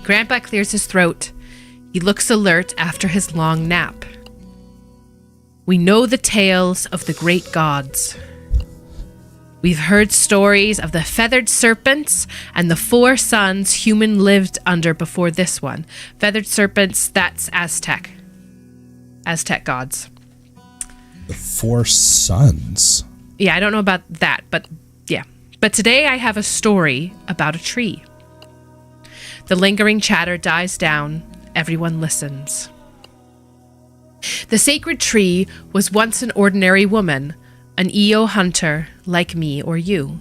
Grandpa clears his throat. He looks alert after his long nap. We know the tales of the great gods. We've heard stories of the feathered serpents and the 4 suns human lived under before this one. Feathered serpents, that's Aztec. Aztec gods. The 4 suns? Yeah, I don't know about that, but yeah. But today I have a story about a tree. The lingering chatter dies down. Everyone listens. The sacred tree was once an ordinary woman, an EO hunter like me or you.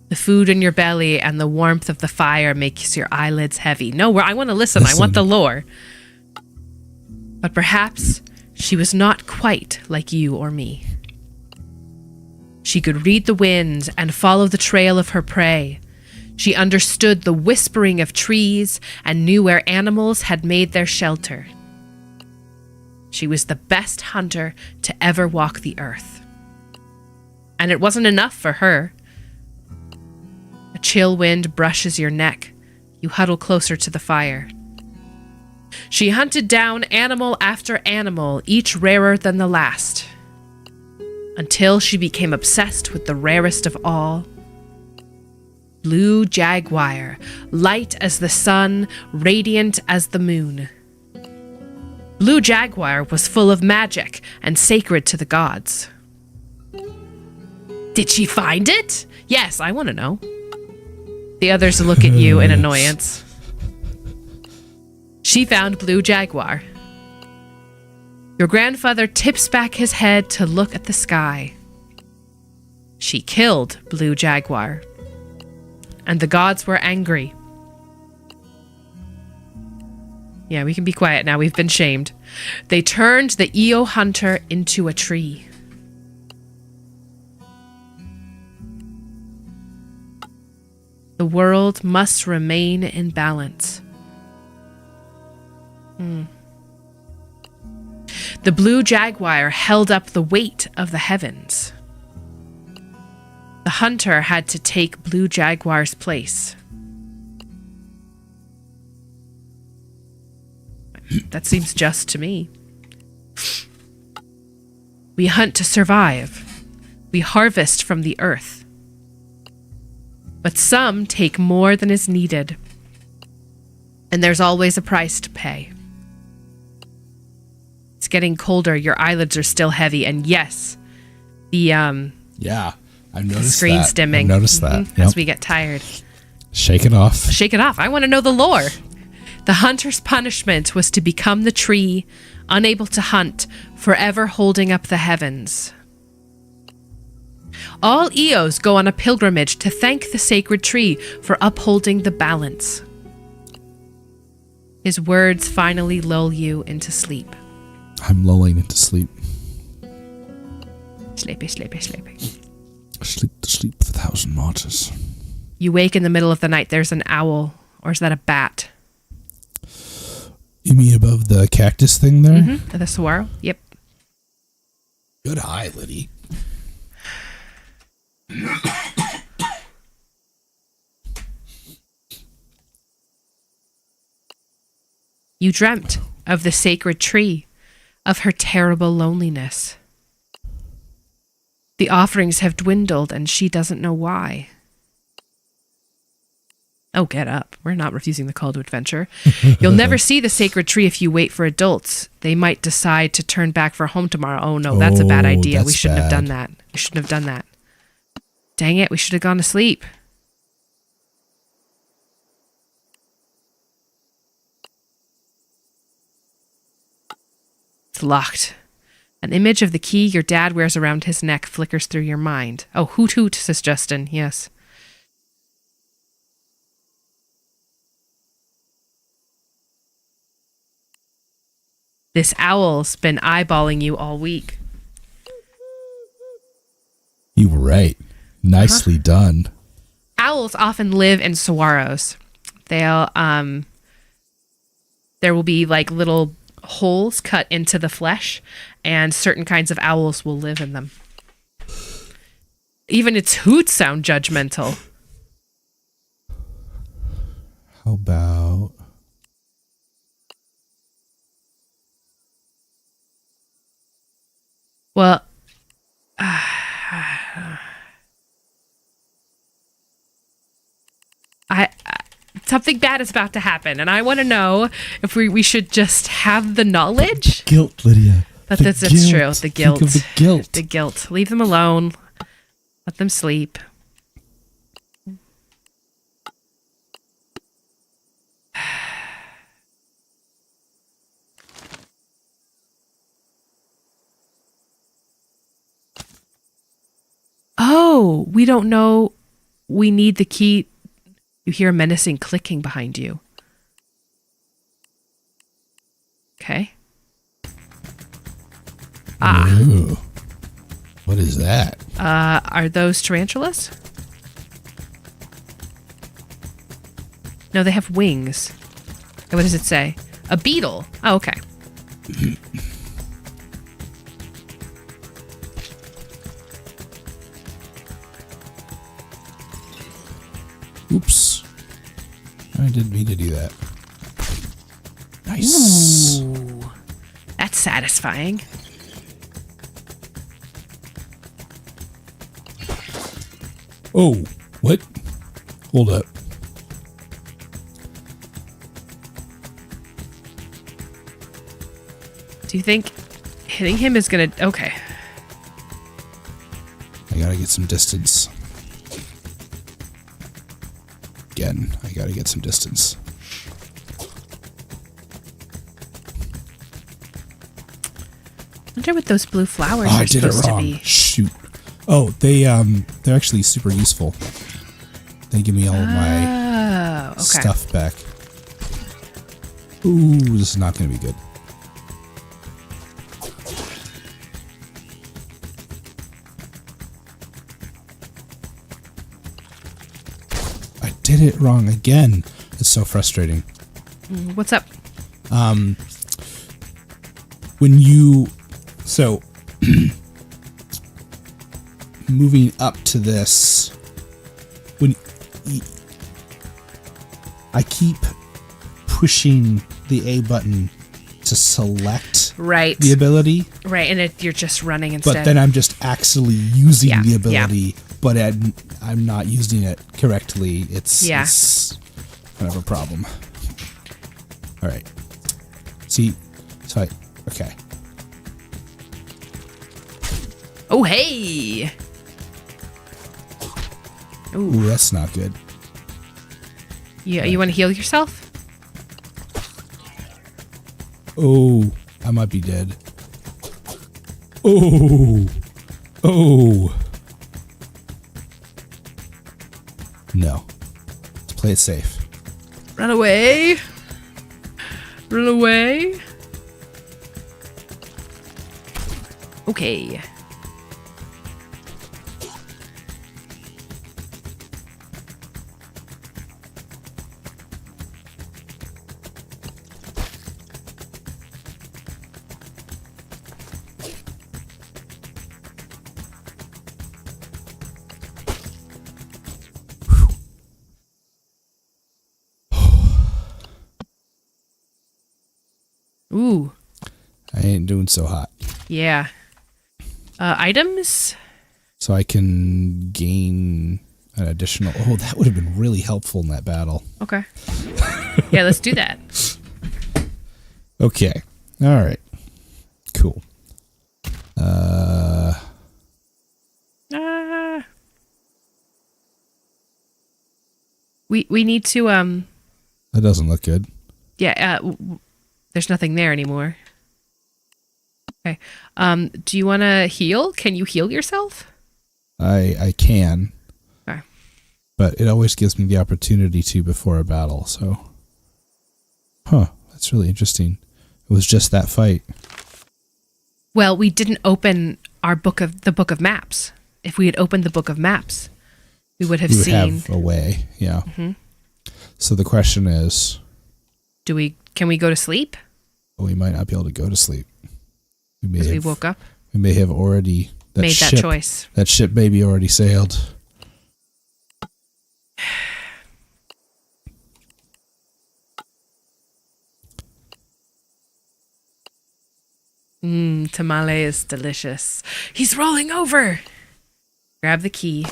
The food in your belly and the warmth of the fire makes your eyelids heavy. No, I want to listen. I want the lore. But perhaps she was not quite like you or me. She could read the wind and follow the trail of her prey. She understood the whispering of trees and knew where animals had made their shelter. She was the best hunter to ever walk the earth. And it wasn't enough for her. A chill wind brushes your neck. You huddle closer to the fire. She hunted down animal after animal, each rarer than the last, until she became obsessed with the rarest of all. Blue jaguar, light as the sun, radiant as the moon. Blue jaguar was full of magic and sacred to the gods. Did she find it? Yes, I want to know. The others look at you in annoyance. She found Blue Jaguar. Your grandfather tips back his head to look at the sky. She killed Blue Jaguar. And the gods were angry. Yeah, we can be quiet now. We've been shamed. They turned the Eo hunter into a tree. The world must remain in balance. The blue jaguar held up the weight of the heavens. The hunter had to take Blue Jaguar's place. That seems just to me. We hunt to survive. We harvest from the earth. But some take more than is needed. And there's always a price to pay. It's getting colder. Your eyelids are still heavy. And yes, the yeah, I've noticed screen's that. dimming. I've noticed that. Yep. As we get tired. Shake it off. Shake it off. I want to know the lore. The hunter's punishment was to become the tree, unable to hunt, forever holding up the heavens. All Eos go on a pilgrimage to thank the sacred tree for upholding the balance. His words finally lull you into sleep. I'm lulling into sleep. Sleepy, sleepy, sleepy. Sleep to sleep for 1,000 martyrs. You wake in the middle of the night. There's an owl. Or is that a bat? You mean above the cactus thing there? Mm-hmm. The saguaro? Yep. Good eye, Liddy. You dreamt of the sacred tree, of her terrible loneliness. The offerings have dwindled and she doesn't know why. Oh, get up. We're not refusing the call to adventure. You'll never see the sacred tree if you wait for adults. They might decide to turn back for home tomorrow. Oh, no, that's a bad idea. We shouldn't have done that. We shouldn't have done that. Dang it, we should have gone to sleep. It's locked. An image of the key your dad wears around his neck flickers through your mind. Oh, hoot hoot, says Justin. Yes. This owl's been eyeballing you all week. You were right. Nicely done. Owls often live in saguaros. They'll there will be like little holes cut into the flesh, and certain kinds of owls will live in them. Even its hoots sound judgmental. How about... Well, something bad is about to happen, and I want to know if we should just have the knowledge. The guilt, Lydia. But that's true. The guilt. Think of the guilt. The guilt. Leave them alone. Let them sleep. Oh, we don't know. We need the key. You hear a menacing clicking behind you. Okay. Ooh. What is that? Are those tarantulas? No, they have wings. What does it say? A beetle. Oh, okay. I didn't mean to do that. Nice. Ooh, that's satisfying. Oh, what? Hold up. Do you think hitting him is gonna... Okay. I gotta get some distance. Again, I gotta get some distance. I wonder what those blue flowers Oh, are I did it supposed to wrong. be. Shoot. Oh, they're actually super useful. They give me all of my stuff back. Ooh, this is not going to be good. I did it wrong again. It's so frustrating. What's up? When you... So... moving up to this, when I keep pushing the A button to select the ability, right, and you're just running instead. But then I'm just actually using the ability, but I'm not using it correctly. It's kind of a problem. All right, see, so okay. Oh hey. Ooh, that's not good. Yeah, you want to heal yourself? Oh, I might be dead. Oh, no. Let's play it safe. Run away. Run away. Okay. Ooh. I ain't doing so hot. Yeah. Items? So I can gain an additional... Oh, that would have been really helpful in that battle. Okay. Yeah, let's do that. Okay. All right. Cool. We need to... That doesn't look good. Yeah, there's nothing there anymore. Okay. Do you want to heal? Can you heal yourself? I can. Okay. But it always gives me the opportunity to before a battle, so... Huh. That's really interesting. It was just that fight. Well, we didn't open the book of maps. If we had opened the book of maps, we would have seen... have a way, yeah. Mm-hmm. So the question is... Can we go to sleep? Well, we might not be able to go to sleep. Because we woke up? We may have already... Made that choice. That ship maybe already sailed. Tamale is delicious. He's rolling over. Grab the key.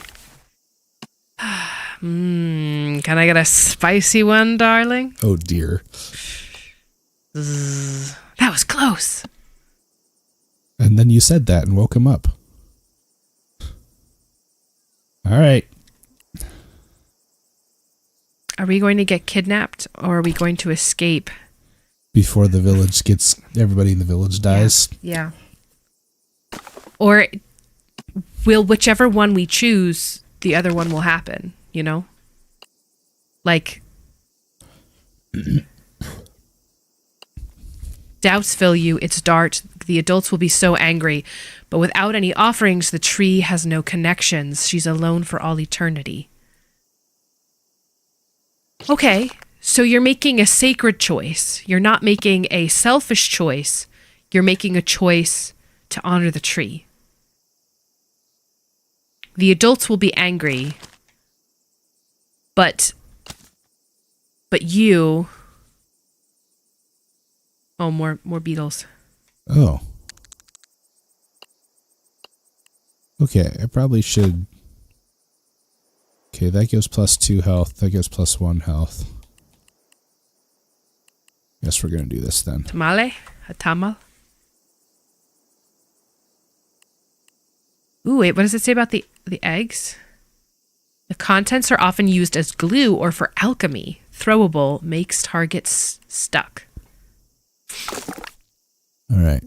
Can I get a spicy one, darling? Oh, dear. That was close. And then you said that and woke him up. All right. Are we going to get kidnapped or are we going to escape? Before the village gets... Everybody in the village dies? Yeah. Or will whichever one we choose, the other one will happen, you know? Like... Doubts fill you, it's dark, the adults will be so angry, but without any offerings, the tree has no connections. She's alone for all eternity. Okay, so you're making a sacred choice. You're not making a selfish choice. You're making a choice to honor the tree. The adults will be angry, but But you... Oh, more beetles. Oh. Okay, I probably should... Okay, that gives +2 health. That gives +1 health. Guess we're going to do this then. Tamale? A tamal? Ooh, wait, what does it say about the eggs? The contents are often used as glue or for alchemy. Throwable, makes targets stuck. All right.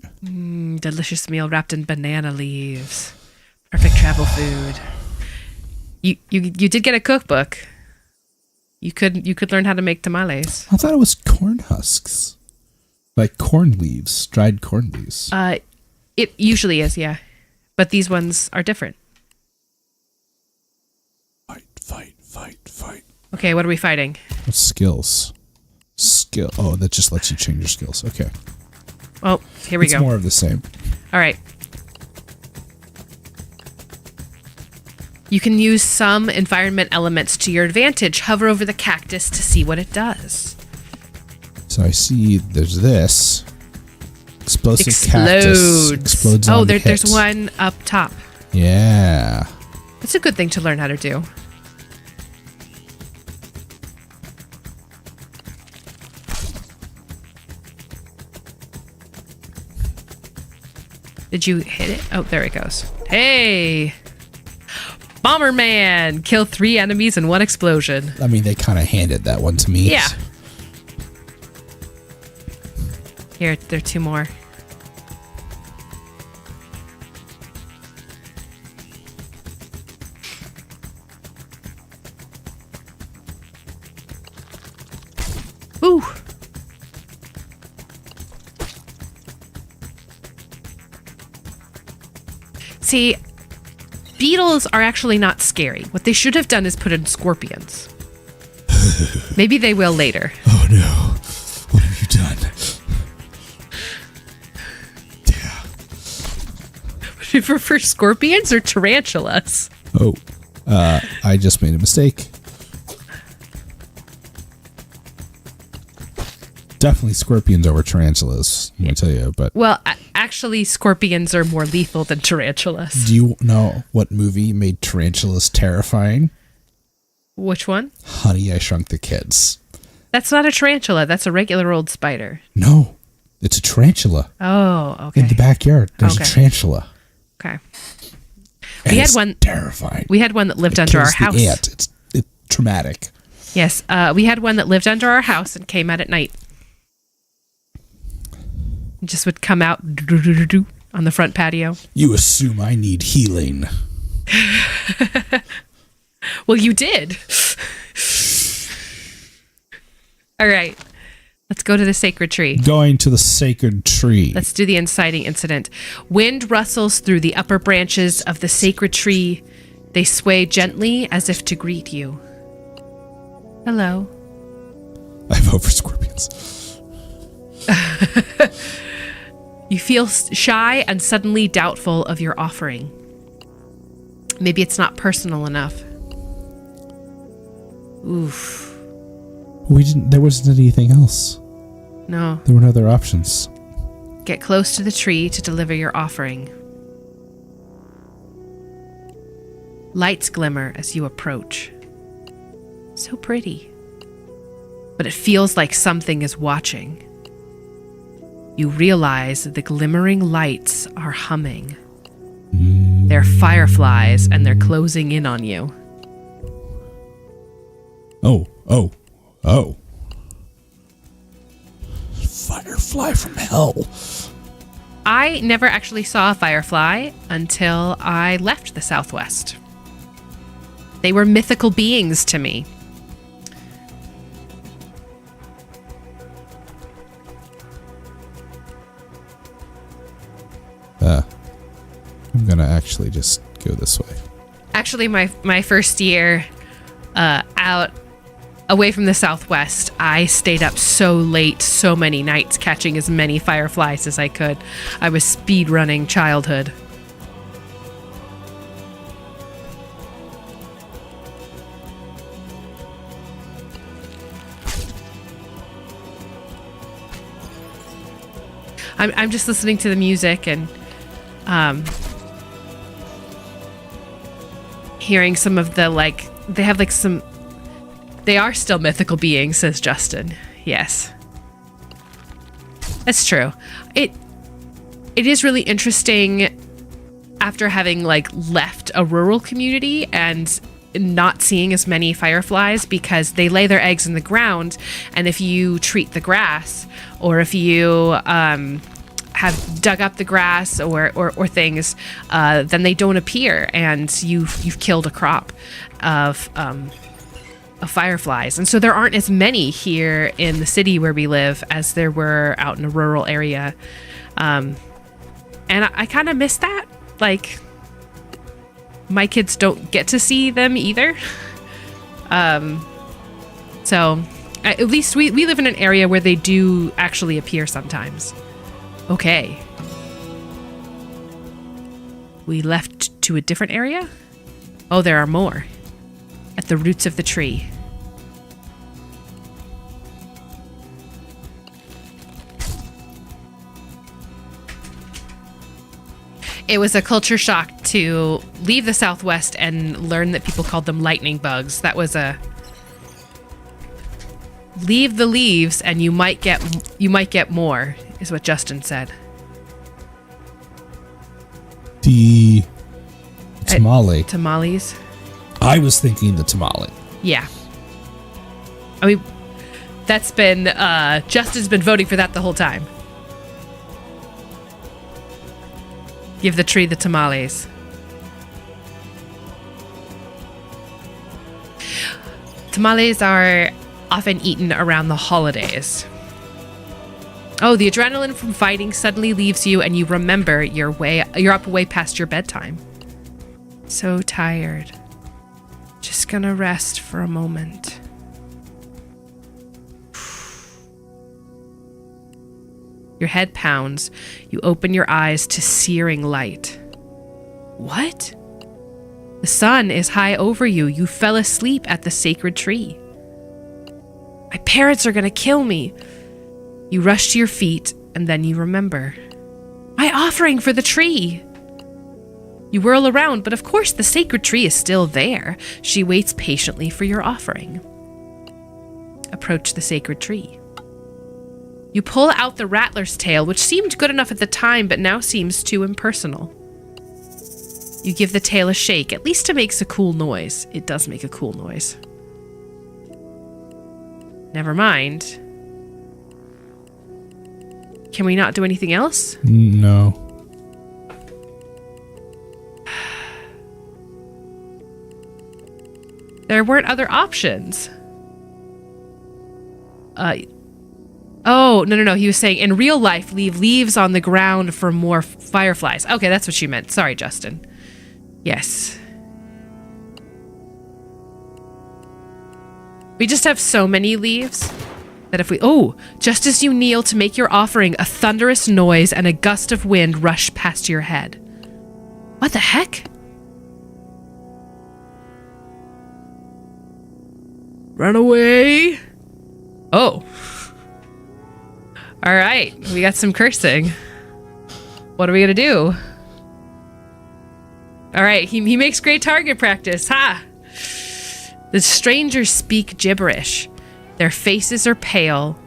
Delicious meal wrapped in banana leaves. Perfect travel food. You did get a cookbook. You could learn how to make tamales. I thought it was corn husks. Like corn leaves, dried corn leaves. It usually is, yeah. But these ones are different. Fight. Okay, what are we fighting? What's skills? Oh, that just lets you change your skills. Okay. Oh, here we go. It's more of the same. All right. You can use some environment elements to your advantage. Hover over the cactus to see what it does. So I see there's this. Explosive cactus explodes on hit. There's one up top. Yeah. That's a good thing to learn how to do. Did you hit it? Oh, there it goes. Hey! Bomberman! Kill 3 enemies in 1 explosion. I mean, they kind of handed that one to me. Yeah. Here, there are 2 more. Ooh! See, beetles are actually not scary. What they should have done is put in scorpions. Maybe they will later. Oh no. What have you done? Yeah. Would you prefer scorpions or tarantulas? Oh, I just made a mistake. Definitely scorpions over tarantulas, let me tell you. But well, actually, scorpions are more lethal than tarantulas. Do you know what movie made tarantulas terrifying? Which one? Honey, I Shrunk the Kids. That's not a tarantula. That's a regular old spider. No, it's a tarantula. Oh, okay. In the backyard, there's a tarantula. Okay. And we had one terrifying. We had one that lived under our house. It's traumatic. Yes, we had one that lived under our house and came out at night. Just would come out on the front patio. You assume I need healing. Well, you did. All right. Let's go to the sacred tree. Going to the sacred tree. Let's do the inciting incident. Wind rustles through the upper branches of the sacred tree. They sway gently as if to greet you. Hello. I vote for scorpions. You feel shy and suddenly doubtful of your offering. Maybe it's not personal enough. Oof. There wasn't anything else. No. There were no other options. Get close to the tree to deliver your offering. Lights glimmer as you approach. So pretty. But it feels like something is watching. You realize that the glimmering lights are humming. They're fireflies and they're closing in on you. Oh. Firefly from hell. I never actually saw a firefly until I left the Southwest. They were mythical beings to me. I'm gonna actually just go this way. Actually, my first year out away from the Southwest, I stayed up so late, so many nights, catching as many fireflies as I could. I was speed running childhood. I'm just listening to the music and hearing some of the, like, they have like some, they are still mythical beings, says Justin. Yes. That's true. It is really interesting after having like left a rural community and not seeing as many fireflies, because they lay their eggs in the ground, and if you treat the grass, or if you have dug up the grass or things, then they don't appear, and you've killed a crop of fireflies. And so there aren't as many here in the city where we live as there were out in a rural area. And I kind of miss that. Like, my kids don't get to see them either. So at least we live in an area where they do actually appear sometimes. Okay. We left to a different area? Oh, there are more. At the roots of the tree. It was a culture shock to leave the Southwest and learn that people called them lightning bugs. That was a leave the leaves and you might get more, is what Justin said. The tamale. Tamales. I was thinking the tamale. Yeah. I mean, that's been, Justin's been voting for that the whole time. Give the tree the tamales. Tamales are often eaten around the holidays. Oh, the adrenaline from fighting suddenly leaves you and you remember you're up way past your bedtime. So tired. Just gonna rest for a moment. Your head pounds. You open your eyes to searing light. What? The sun is high over you. You fell asleep at the sacred tree. My parents are gonna kill me. You rush to your feet and then you remember. My offering for the tree. You whirl around, but of course the sacred tree is still there. She waits patiently for your offering. Approach the sacred tree. You pull out the rattler's tail, which seemed good enough at the time, but now seems too impersonal. You give the tail a shake. At least it makes a cool noise. It does make a cool noise. Never mind. Can we not do anything else? No. There weren't other options. Oh, no. He was saying, in real life, leave leaves on the ground for more fireflies. Okay, that's what you meant. Sorry, Justin. Yes. We just have so many leaves that if we... Oh, just as you kneel to make your offering, a thunderous noise and a gust of wind rush past your head. What the heck? Run away. Oh. All right, we got some cursing. What are we gonna do? All right, he makes great target practice. Ha! The strangers speak gibberish. Their faces are pale.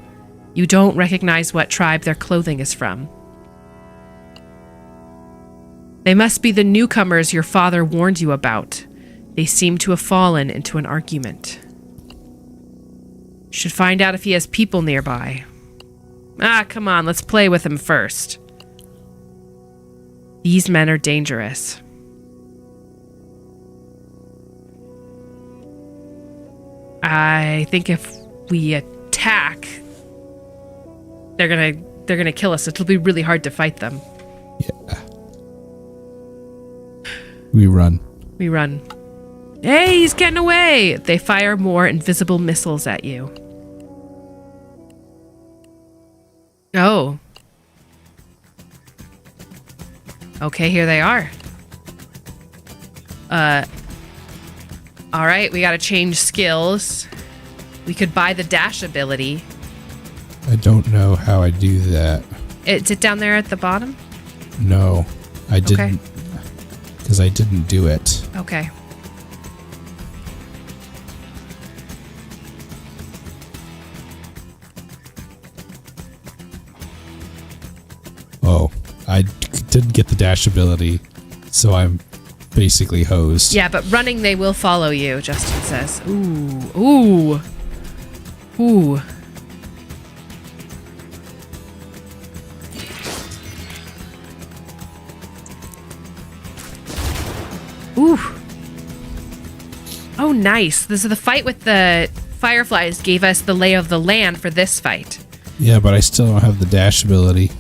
You don't recognize what tribe their clothing is from. They must be the newcomers your father warned you about. They seem to have fallen into an argument. Should find out if he has people nearby. Ah, come on, let's play with him first. These men are dangerous. I think if we attack, they're gonna kill us. It'll be really hard to fight them. Yeah. We run. Hey, he's getting away! They fire more invisible missiles at you. Oh. Okay, here they are. Alright, we gotta change skills. We could buy the dash ability. I don't know how I do that. Is it down there at the bottom? No, I didn't. Because I didn't do it. Okay. Oh, I didn't get the dash ability, so I'm basically hosed. Yeah, but running they will follow you, Justin says. Ooh. Ooh. Ooh. Ooh. Oh, nice. This is the fight with the fireflies gave us the lay of the land for this fight. Yeah, but I still don't have the dash ability.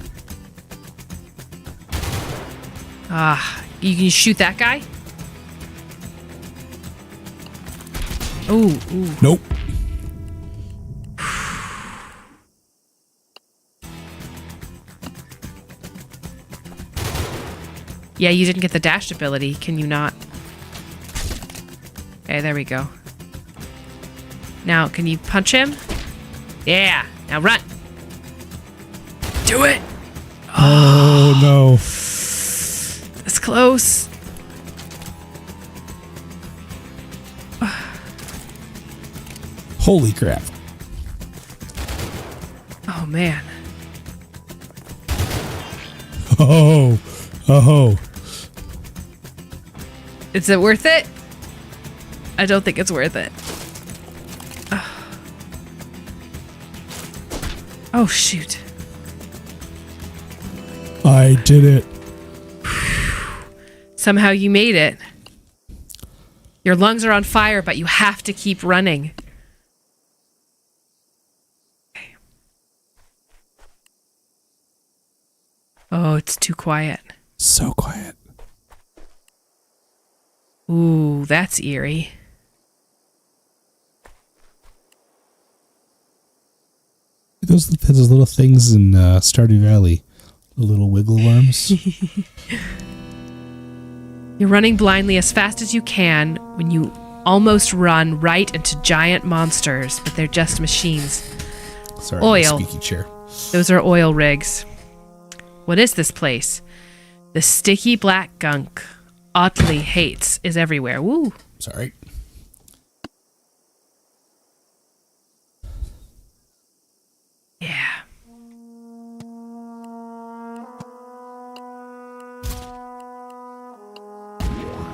You can shoot that guy? Ooh, ooh. Nope. Yeah, you didn't get the dash ability. Can you not? Okay, there we go. Now, can you punch him? Yeah. Now run. Do it. Oh, no. That's close. Holy crap. Oh, man. Oh. Oh. Is it worth it? I don't think it's worth it. Oh, shoot. I did it. Somehow you made it. Your lungs are on fire, but you have to keep running. Okay. Oh, it's too quiet. So quiet. Ooh, that's eerie. Those little things in Stardew Valley. The little wiggle worms. You're running blindly as fast as you can when you almost run right into giant monsters, but they're just machines. Sorry, Oil. Squeaky chair. Those are oil rigs. What is this place? The sticky black gunk Otley hates is everywhere. Woo. Sorry. Yeah.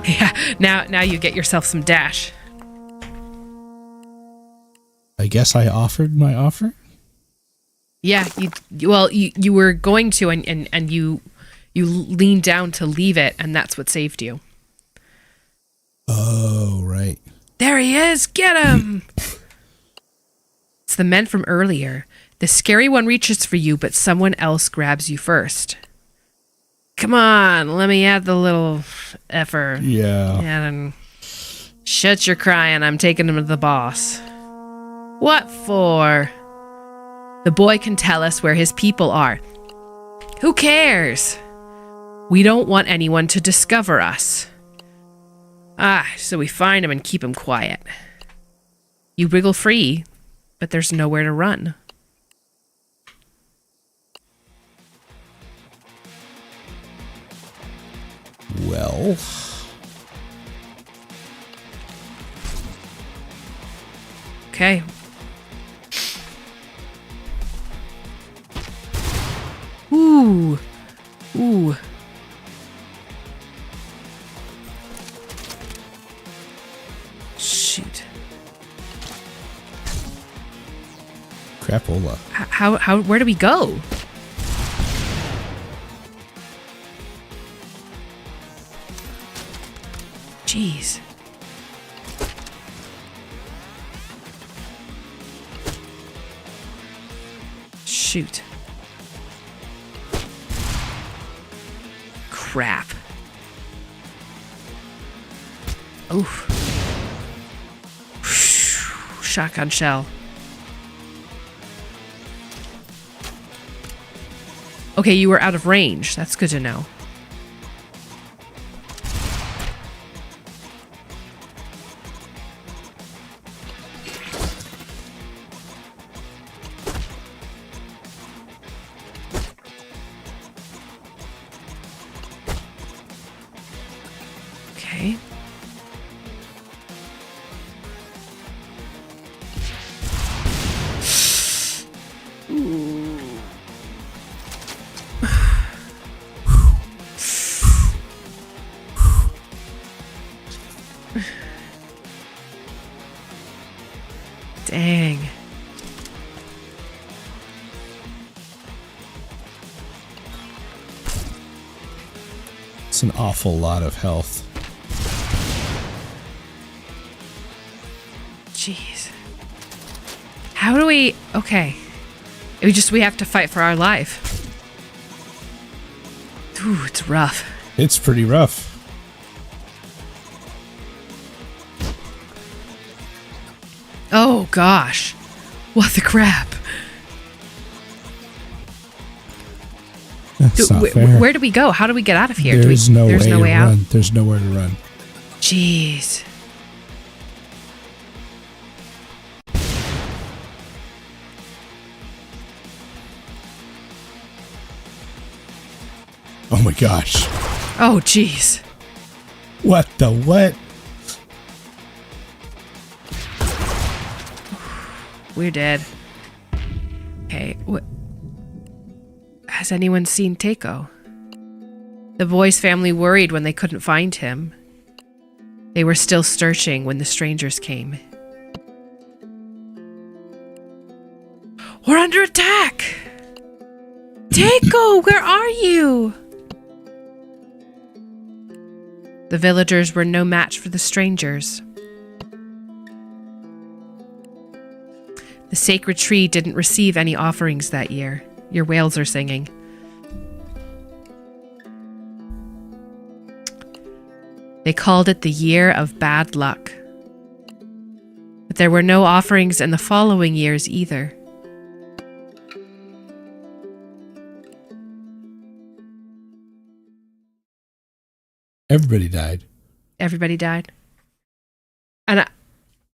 Yeah, now you get yourself some dash. I guess I offered my offer? Yeah, you were going to and you leaned down to leave it, and that's what saved you. Oh, right. There he is! Get him! It's the men from earlier. The scary one reaches for you, but someone else grabs you first. Come on, let me add the little effer. Yeah. And shut your crying, I'm taking him to the boss. What for? The boy can tell us where his people are. Who cares? We don't want anyone to discover us. So we find him and keep him quiet. You wriggle free, but there's nowhere to run. Well. Okay. Ooh. Ooh. Shoot. Crapola. How, where do we go? Jeez. Shoot. Crap. Oof. Shotgun shell. Okay, you were out of range. That's good to know. Dang. It's an awful lot of health. Jeez. How do we... Okay. We have to fight for our life. Ooh, it's rough. It's pretty rough. Oh, gosh. What the crap? That's not fair. Where do we go? How do we get out of here? There's no way out? run. There's nowhere to run. Jeez. Oh my gosh. Oh, jeez. What the what? We're dead. Okay, has anyone seen Teiko? The boy's family worried when they couldn't find him. They were still searching when the strangers came. We're under attack! Teiko, where are you? The villagers were no match for the strangers. The sacred tree didn't receive any offerings that year. Your whales are singing. They called it the year of bad luck. But there were no offerings in the following years either. Everybody died. Everybody died. And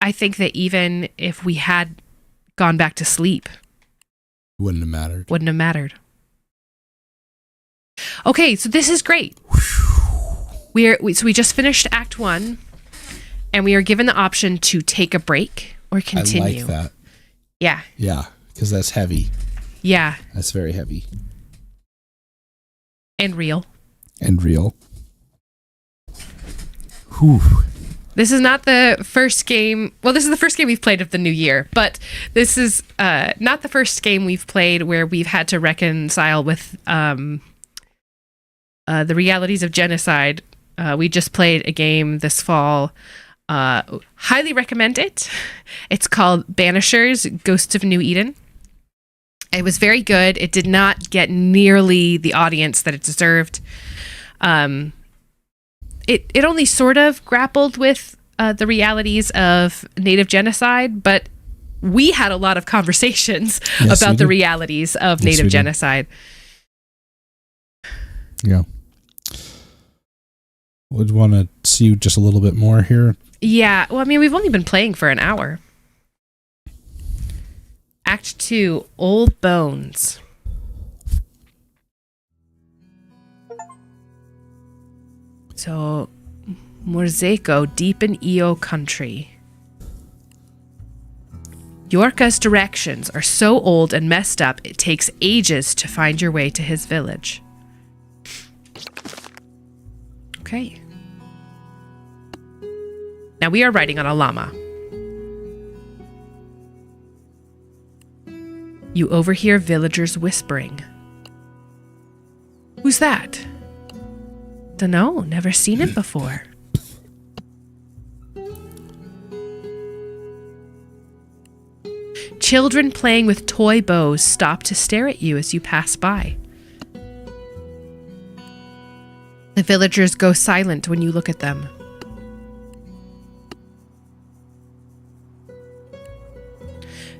I think that even if we had gone back to sleep, Wouldn't have mattered. Wouldn't have mattered. Okay, so this is great. So we just finished Act 1, and we are given the option to take a break or continue. I like that. Yeah. Yeah, because that's heavy. Yeah. That's very heavy. And real. And real. Whew. This is not the first game. Well, this is the first game we've played of the new year, but this is not the first game we've played where we've had to reconcile with the realities of genocide. We just played a game this fall. Highly recommend it. It's called Banishers, Ghosts of New Eden. It was very good. It did not get nearly the audience that it deserved. It only sort of grappled with the realities of Native genocide, but we had a lot of conversations about the realities of Native genocide. Yeah. Would want to see just a little bit more here. Yeah. Well, I mean, we've only been playing for an hour. Act 2, Old Bones. So, Morzeko, deep in Io country. Yorka's directions are so old and messed up, it takes ages to find your way to his village. Okay. Now we are riding on a llama. You overhear villagers whispering. Who's that? Dunno, never seen it before. Children playing with toy bows stop to stare at you as you pass by. The villagers go silent when you look at them.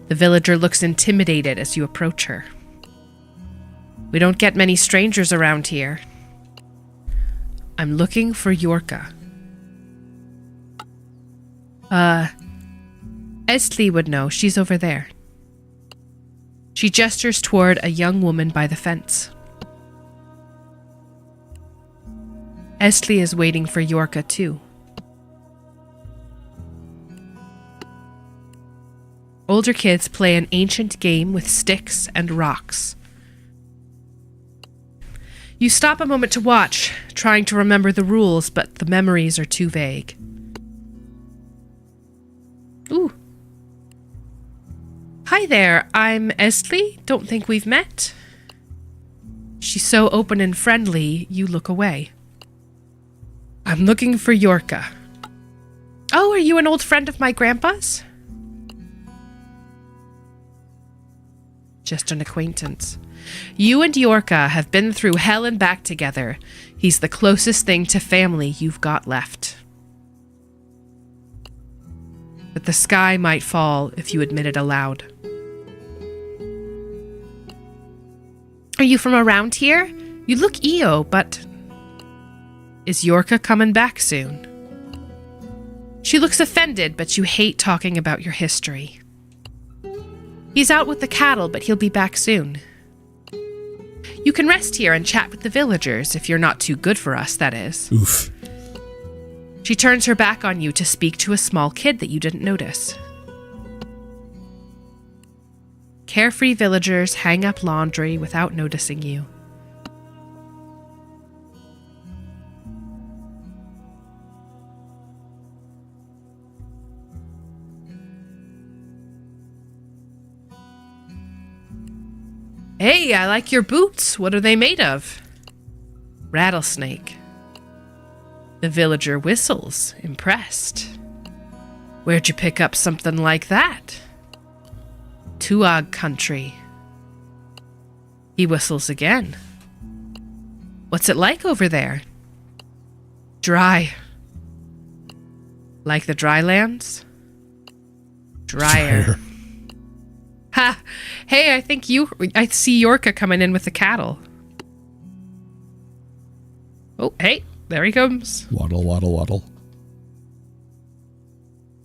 The villager looks intimidated as you approach her. We don't get many strangers around here. I'm looking for Yorka. Estli would know. She's over there. She gestures toward a young woman by the fence. Estli is waiting for Yorka too. older kids play an ancient game with sticks and rocks. You stop a moment to watch, trying to remember the rules, but the memories are too vague. Ooh. Hi there, I'm Esli. Don't think we've met. She's so open and friendly, you look away. I'm looking for Yorka. Oh, are you an old friend of my grandpa's? Just an acquaintance. You and Yorka have been through hell and back together. He's the closest thing to family you've got left. But the sky might fall if you admit it aloud. Are you from around here? You look EO, but... Is Yorka coming back soon? She looks offended, but you hate talking about your history. He's out with the cattle, but he'll be back soon. You can rest here and chat with the villagers, if you're not too good for us, that is. Oof. She turns her back on you to speak to a small kid that you didn't notice. Carefree villagers hang up laundry without noticing you. Hey, I like your boots. What are they made of? Rattlesnake. The villager whistles, impressed. Where'd you pick up something like that? Tuag country. He whistles again. What's it like over there? Dry. Like the drylands? Drier. Ha! Hey, I see Yorka coming in with the cattle. Oh, hey, there he comes. Waddle, waddle, waddle.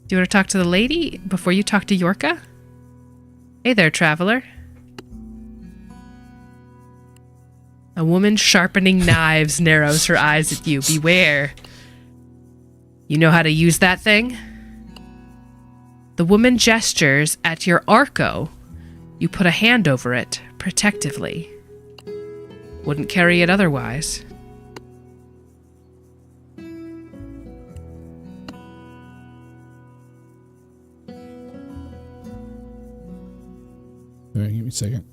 Do you want to talk to the lady before you talk to Yorka? Hey there, traveler. A woman sharpening knives narrows her eyes at you. Beware. You know how to use that thing? The woman gestures at your ARCO. You put a hand over it, protectively. Wouldn't carry it otherwise. All right, give me a second.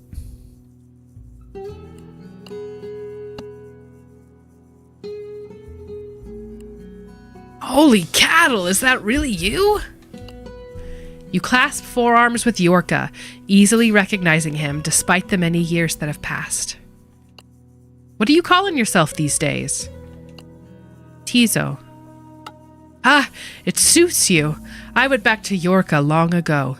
Holy cattle, is that really you? You clasp forearms with Yorka, easily recognizing him despite the many years that have passed. What are you calling yourself these days? Tizo. Ah, it suits you. I went back to Yorka long ago.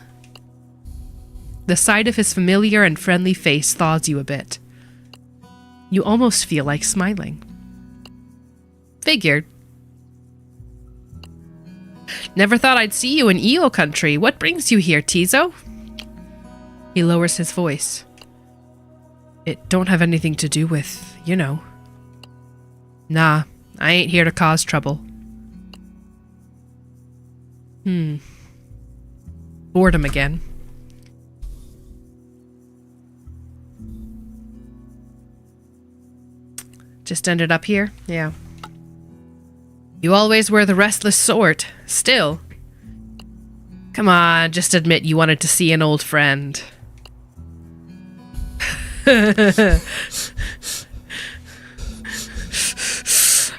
The sight of his familiar and friendly face thaws you a bit. You almost feel like smiling. Figured. Never thought I'd see you in EO country. What brings you here, Tizo? He lowers his voice. It don't have anything to do with, you know. Nah, I ain't here to cause trouble. Boredom again. Just ended up here? Yeah. You always were the restless sort. Still. Come on, just admit you wanted to see an old friend. I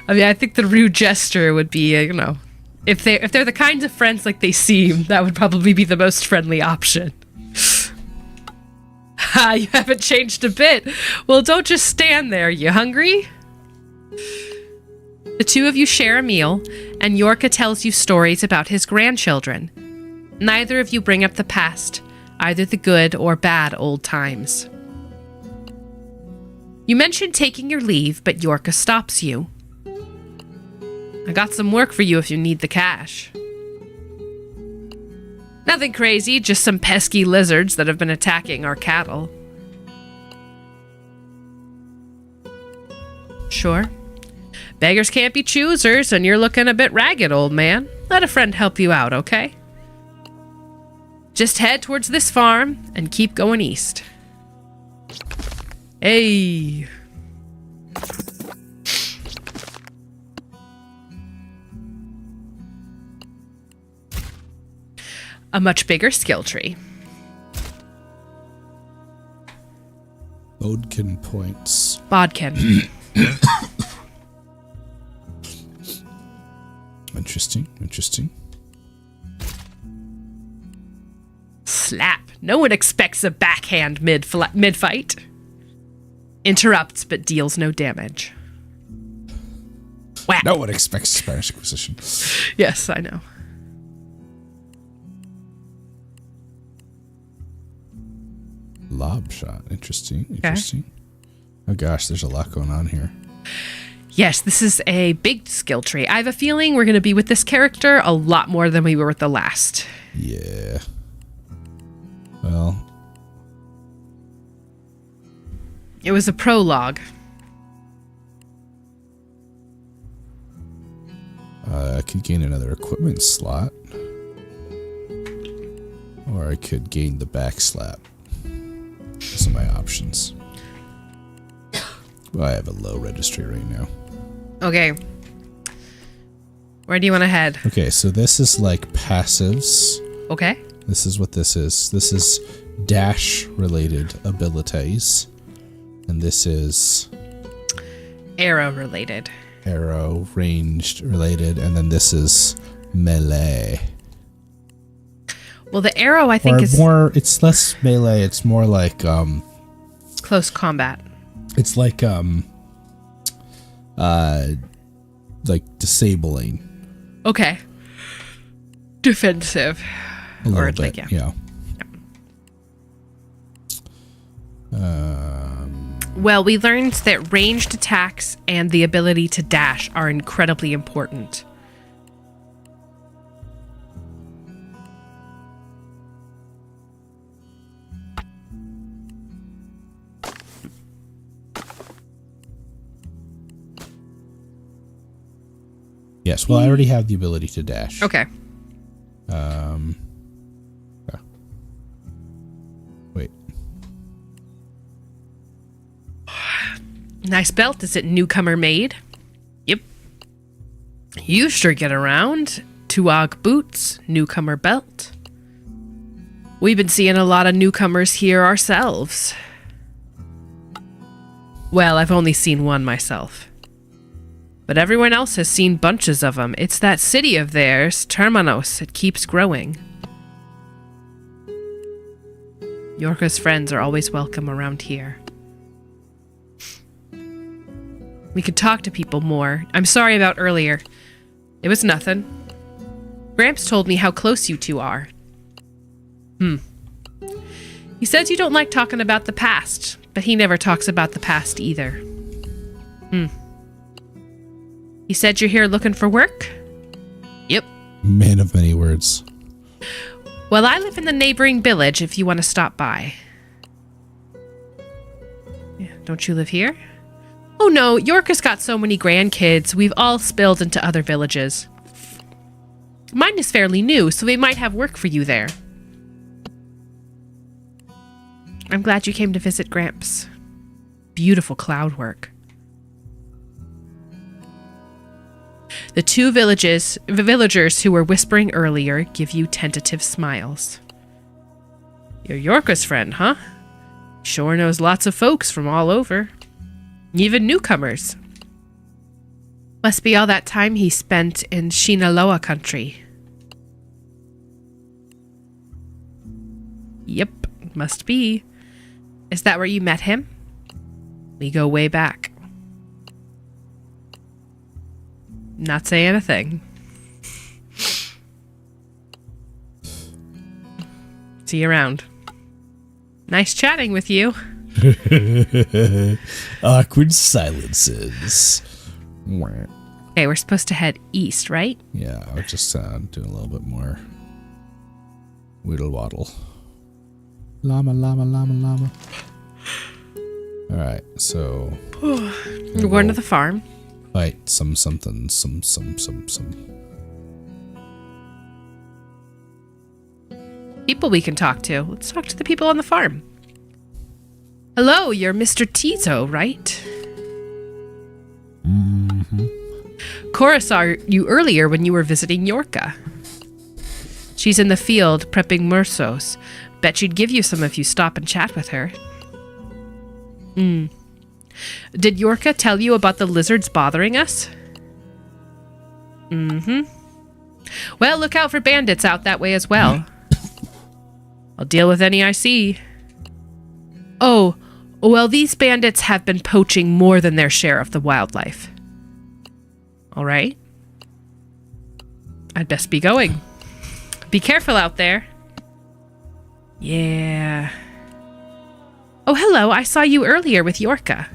mean, I think the rude gesture would be, you know, if they're the kinds of friends like they seem, that would probably be the most friendly option. Ha, you haven't changed a bit. Well, don't just stand there. You hungry? The two of you share a meal, and Yorka tells you stories about his grandchildren. Neither of you bring up the past, either the good or bad old times. You mention taking your leave, but Yorka stops you. I got some work for you if you need the cash. Nothing crazy, just some pesky lizards that have been attacking our cattle. Sure. Beggars can't be choosers, and you're looking a bit ragged, old man. Let a friend help you out, okay? Just head towards this farm and keep going east. Hey. A much bigger skill tree. Bodkin points. Bodkin. Interesting. Slap. No one expects a backhand mid-fight. Interrupts but deals no damage. Whack. No one expects Spanish Inquisition. Yes, I know. Lob shot. Interesting. Oh gosh, there's a lot going on here. Yes, this is a big skill tree. I have a feeling we're going to be with this character a lot more than we were with the last. Yeah. Well. It was a prologue. I could gain another equipment slot. Or I could gain the back slap. Those are my options. Well, I have a low registry right now. Okay. Where do you want to head? Okay, so this is like passives. Okay. This is what this is. This is dash related abilities. And this is Arrow related. Arrow ranged related. And then this is melee. Well, the arrow I think is more. It's less melee. It's more like close combat. It's like disabling. Okay. Defensive. A little or bit, like, yeah. Well, we learned that ranged attacks and the ability to dash are incredibly important. Yes, well, I already have the ability to dash. Okay. Wait. Nice belt. Is it newcomer made? Yep. You sure get around. Tuag boots, newcomer belt. We've been seeing a lot of newcomers here ourselves. Well, I've only seen one myself. But everyone else has seen bunches of them. It's that city of theirs, Termanos. It keeps growing. Yorka's friends are always welcome around here. We could talk to people more. I'm sorry about earlier. It was nothing. Gramps told me how close you two are. He says you don't like talking about the past, but he never talks about the past either. He said you're here looking for work? Yep. Man of many words. Well, I live in the neighboring village if you want to stop by. Yeah, don't you live here? Oh no, Yorka's got so many grandkids, we've all spilled into other villages. Mine is fairly new, so we might have work for you there. I'm glad you came to visit Gramps. Beautiful cloud work. The two villagers who were whispering earlier give you tentative smiles. You're Yorka's friend, huh? Sure knows lots of folks from all over. Even newcomers. Must be all that time he spent in Shinaloa country. Yep, must be. Is that where you met him? We go way back. Not saying a thing. See you around. Nice chatting with you. Awkward silences. Okay, we're supposed to head east, right? Yeah, I was just doing a little bit more whittle waddle. Llama, llama, llama, llama. Alright, so We're going to the farm. fight something. people we can talk to. Let's talk to the people on the farm. Hello, you're Mr. Tito, right? Mm-hmm. Cora saw you earlier when you were visiting Yorka. She's in the field prepping mursos. Bet she'd give you some if you stop and chat with her. Did Yorka tell you about the lizards bothering us? Mm-hmm. Well, look out for bandits out that way as well. I'll deal with any I see. Oh, well, these bandits have been poaching more than their share of the wildlife. All right. I'd best be going. Be careful out there. Yeah. Oh, hello. I saw you earlier with Yorka.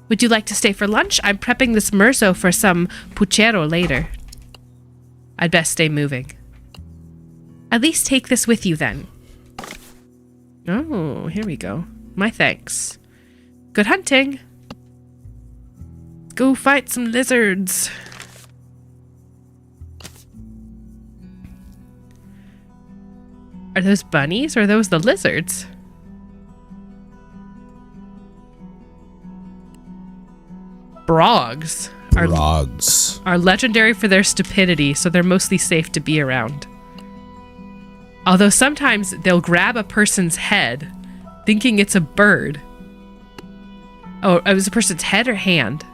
Would you like to stay for lunch? I'm prepping this murso for some puchero later. I'd best stay moving. At least take this with you then. Oh, here we go. My thanks. Good hunting. Go fight some lizards. Are those bunnies or are those the lizards? Brogs are legendary for their stupidity, so they're mostly safe to be around. Although sometimes they'll grab a person's head, thinking it's a bird. Oh, it was a person's head or hand?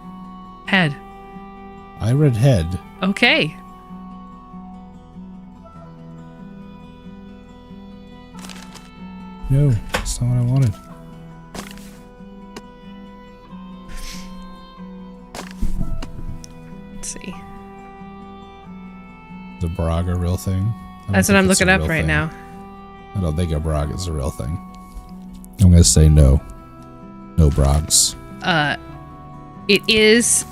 Head. I read head. Okay. No, that's not what I wanted. Let's see. Is a brog a real thing? That's what I'm looking up right now. I don't think a brog is a real thing. I'm going to say no. No brogs. It is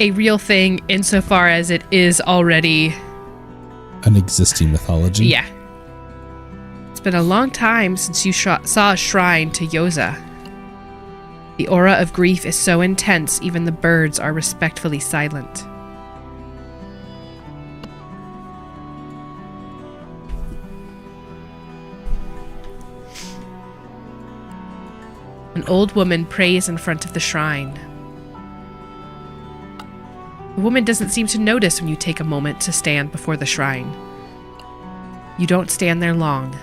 a real thing insofar as it is already an existing mythology? Yeah. It's been a long time since you saw a shrine to Yoza. The aura of grief is so intense, even the birds are respectfully silent. An old woman prays in front of the shrine. The woman doesn't seem to notice when you take a moment to stand before the shrine. You don't stand there long.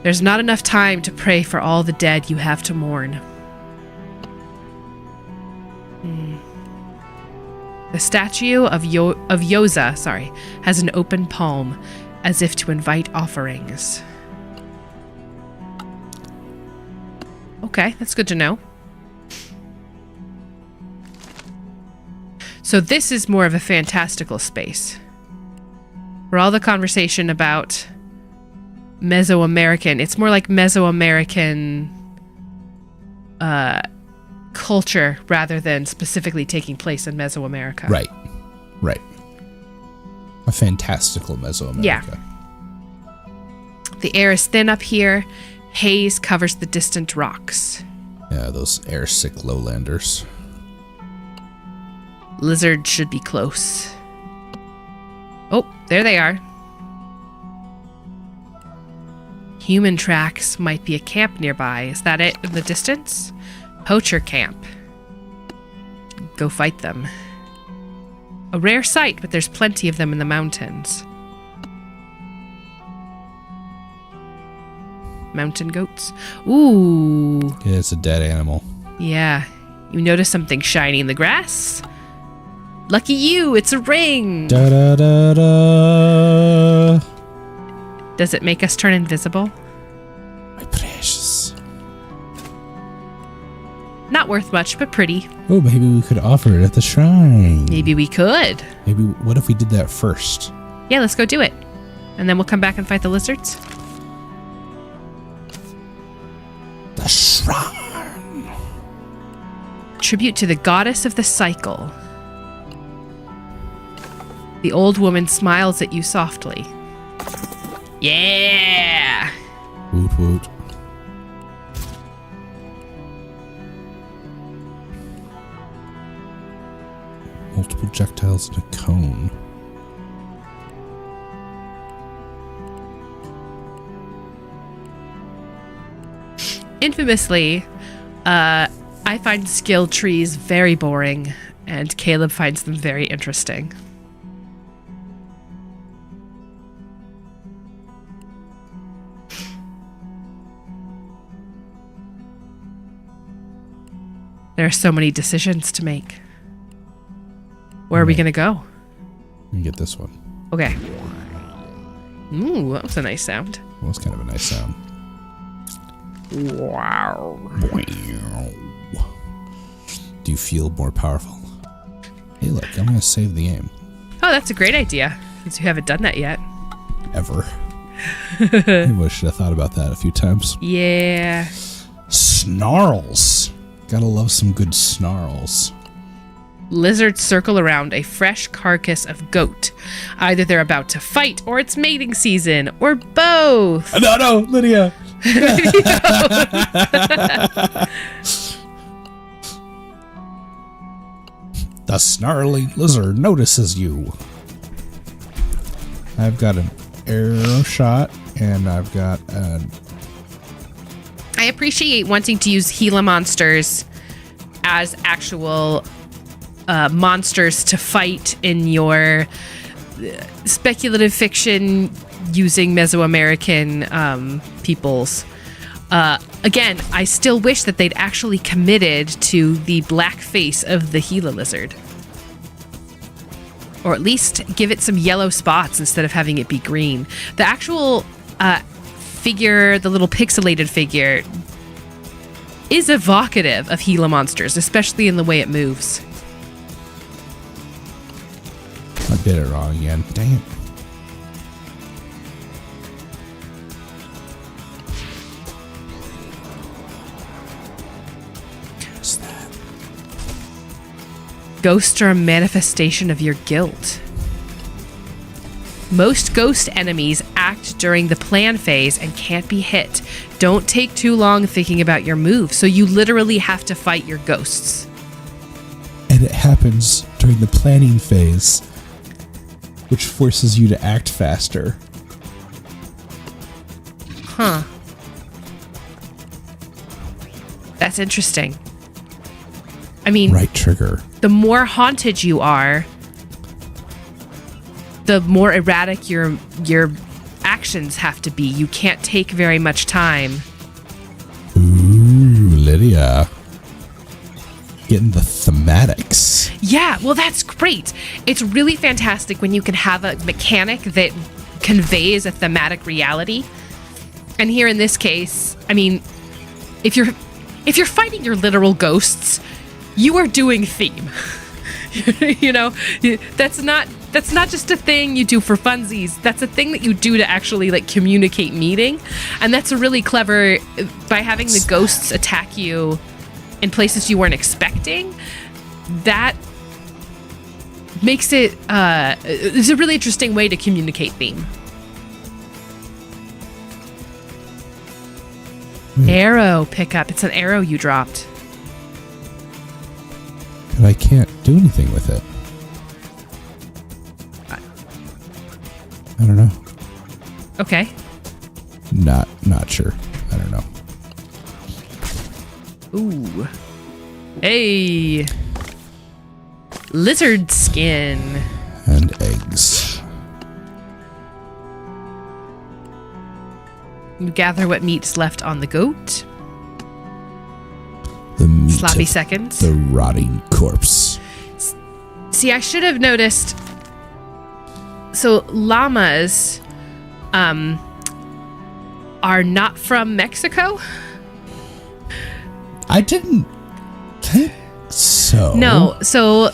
There's not enough time to pray for all the dead you have to mourn. The statue of Yoza, has an open palm, as if to invite offerings. Okay, that's good to know. So this is more of a fantastical space, where all the conversation about Mesoamerican, it's more like Mesoamerican culture rather than specifically taking place in Mesoamerica. Right. A fantastical Mesoamerica. Yeah. The air is thin up here. Haze covers the distant rocks. Yeah, those air-sick lowlanders. Lizards should be close. Oh, there they are. Human tracks might be a camp nearby. Is that it in the distance? Poacher camp. Go fight them. A rare sight, but there's plenty of them in the mountains. Mountain goats. Ooh. Yeah, it's a dead animal. Yeah. You notice something shiny in the grass? Lucky you, it's a ring. Da da da da. Does it make us turn invisible? My precious. Not worth much, but pretty. Oh, maybe we could offer it at the shrine. Maybe we could. Maybe, what if we did that first? Yeah, let's go do it. And then we'll come back and fight the lizards. The shrine. Tribute to the goddess of the cycle. The old woman smiles at you softly. Yeah! Woot woot. Multiple projectiles in a cone. infamously, I find skill trees very boring, and Caleb finds them very interesting. There are so many decisions to make. Where are we going to go? Let me get this one. Okay. Ooh, that was a nice sound. That was kind of a nice sound. Wow. Do you feel more powerful? Hey, look, I'm going to save the game. Oh, that's a great idea, since you haven't done that yet. Ever. I should have thought about that a few times. Yeah. Snarls. Gotta love some good snarls. Lizards circle around a fresh carcass of goat. Either they're about to fight, or it's mating season, or both. No, Lydia. The snarling lizard notices you. I've got an arrow shot, and I've got an... I appreciate wanting to use Gila monsters as actual monsters to fight in your speculative fiction using Mesoamerican peoples. Again, I still wish that they'd actually committed to the black face of the Gila lizard. Or at least give it some yellow spots instead of having it be green. The actual figure, the little pixelated figure, is evocative of Gila monsters, especially in the way it moves. I did it wrong again. Dang it. What's that? Ghosts are a manifestation of your guilt. Most ghost enemies act during the plan phase and can't be hit. Don't take too long thinking about your move, so you literally have to fight your ghosts. And it happens during the planning phase, which forces you to act faster. Huh. That's interesting. I mean, right trigger. The more haunted you are, the more erratic your actions have to be. You can't take very much time. Ooh, Lydia. Getting the thematics. Yeah, well, that's great. It's really fantastic when you can have a mechanic that conveys a thematic reality. And here in this case, I mean, if you're fighting your literal ghosts, you are doing theme. You know, that's not just a thing you do for funsies. That's a thing that you do to actually like communicate meaning. And that's a really clever, by having the ghosts attack you in places you weren't expecting, that makes it it's a really interesting way to communicate theme. Arrow pickup. It's an arrow you dropped. But I can't do anything with it. I don't know. Okay. Not sure. I don't know. Ooh. Hey. Lizard skin. And eggs. You gather what meat's left on the goat. The meat Sloppy of seconds. the rotting corpse. See, I should have noticed. So llamas are not from Mexico. I didn't think so. No. So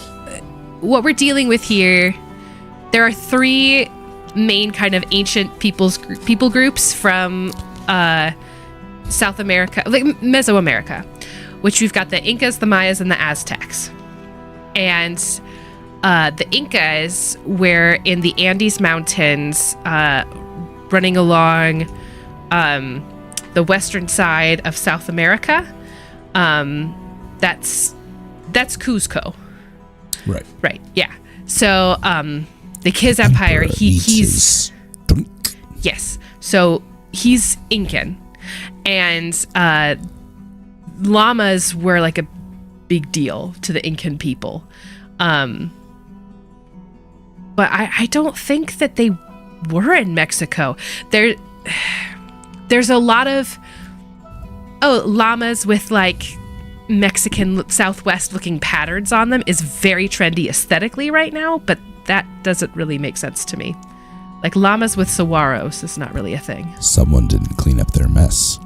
what we're dealing with here, there are three main kind of ancient people groups from South America, like Mesoamerica, which we've got the Incas, the Mayas, and the Aztecs. And the Incas were in the Andes Mountains, running along the western side of South America. That's Cuzco. Right. Yeah. So the Kiz Empire, he's yes. So he's Incan, and llamas were like a big deal to the Incan people. But I don't think that they were in Mexico. There's a lot of llamas with like Mexican Southwest looking patterns on them is very trendy aesthetically right now, but that doesn't really make sense to me. Like llamas with saguaros is not really a thing. Someone didn't clean up their mess.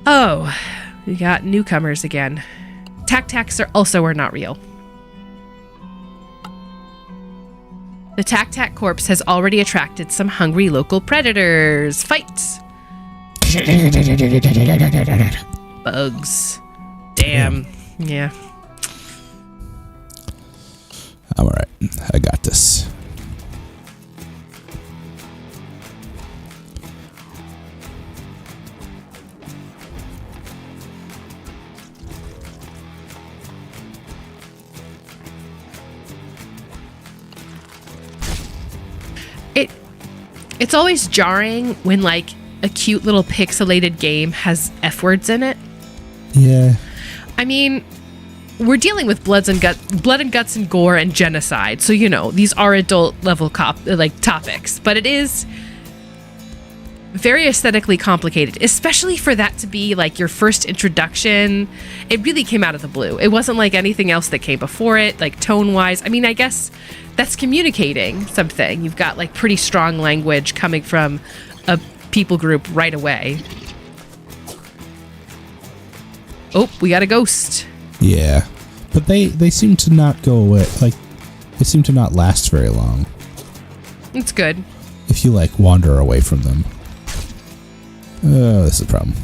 Oh, we got newcomers again. Tac-tacs are not real. The Tac-tac corpse has already attracted some hungry local predators. Fight! Bugs. Damn. Yeah. I'm all right. I got this. It's always jarring when like a cute little pixelated game has F words in it. Yeah. I mean, we're dealing with blood and guts and gore and genocide, so these are adult level topics, but it is very aesthetically complicated, especially for that to be like your first introduction. It really came out of the blue. It wasn't like anything else that came before it, like tone wise. I mean, I guess that's communicating something. You've got like pretty strong language coming from a people group right away. Oh, we got a ghost. Yeah, but they seem to not go away. Like, they seem to not last very long. It's good. If you like wander away from them. Oh, this is a problem.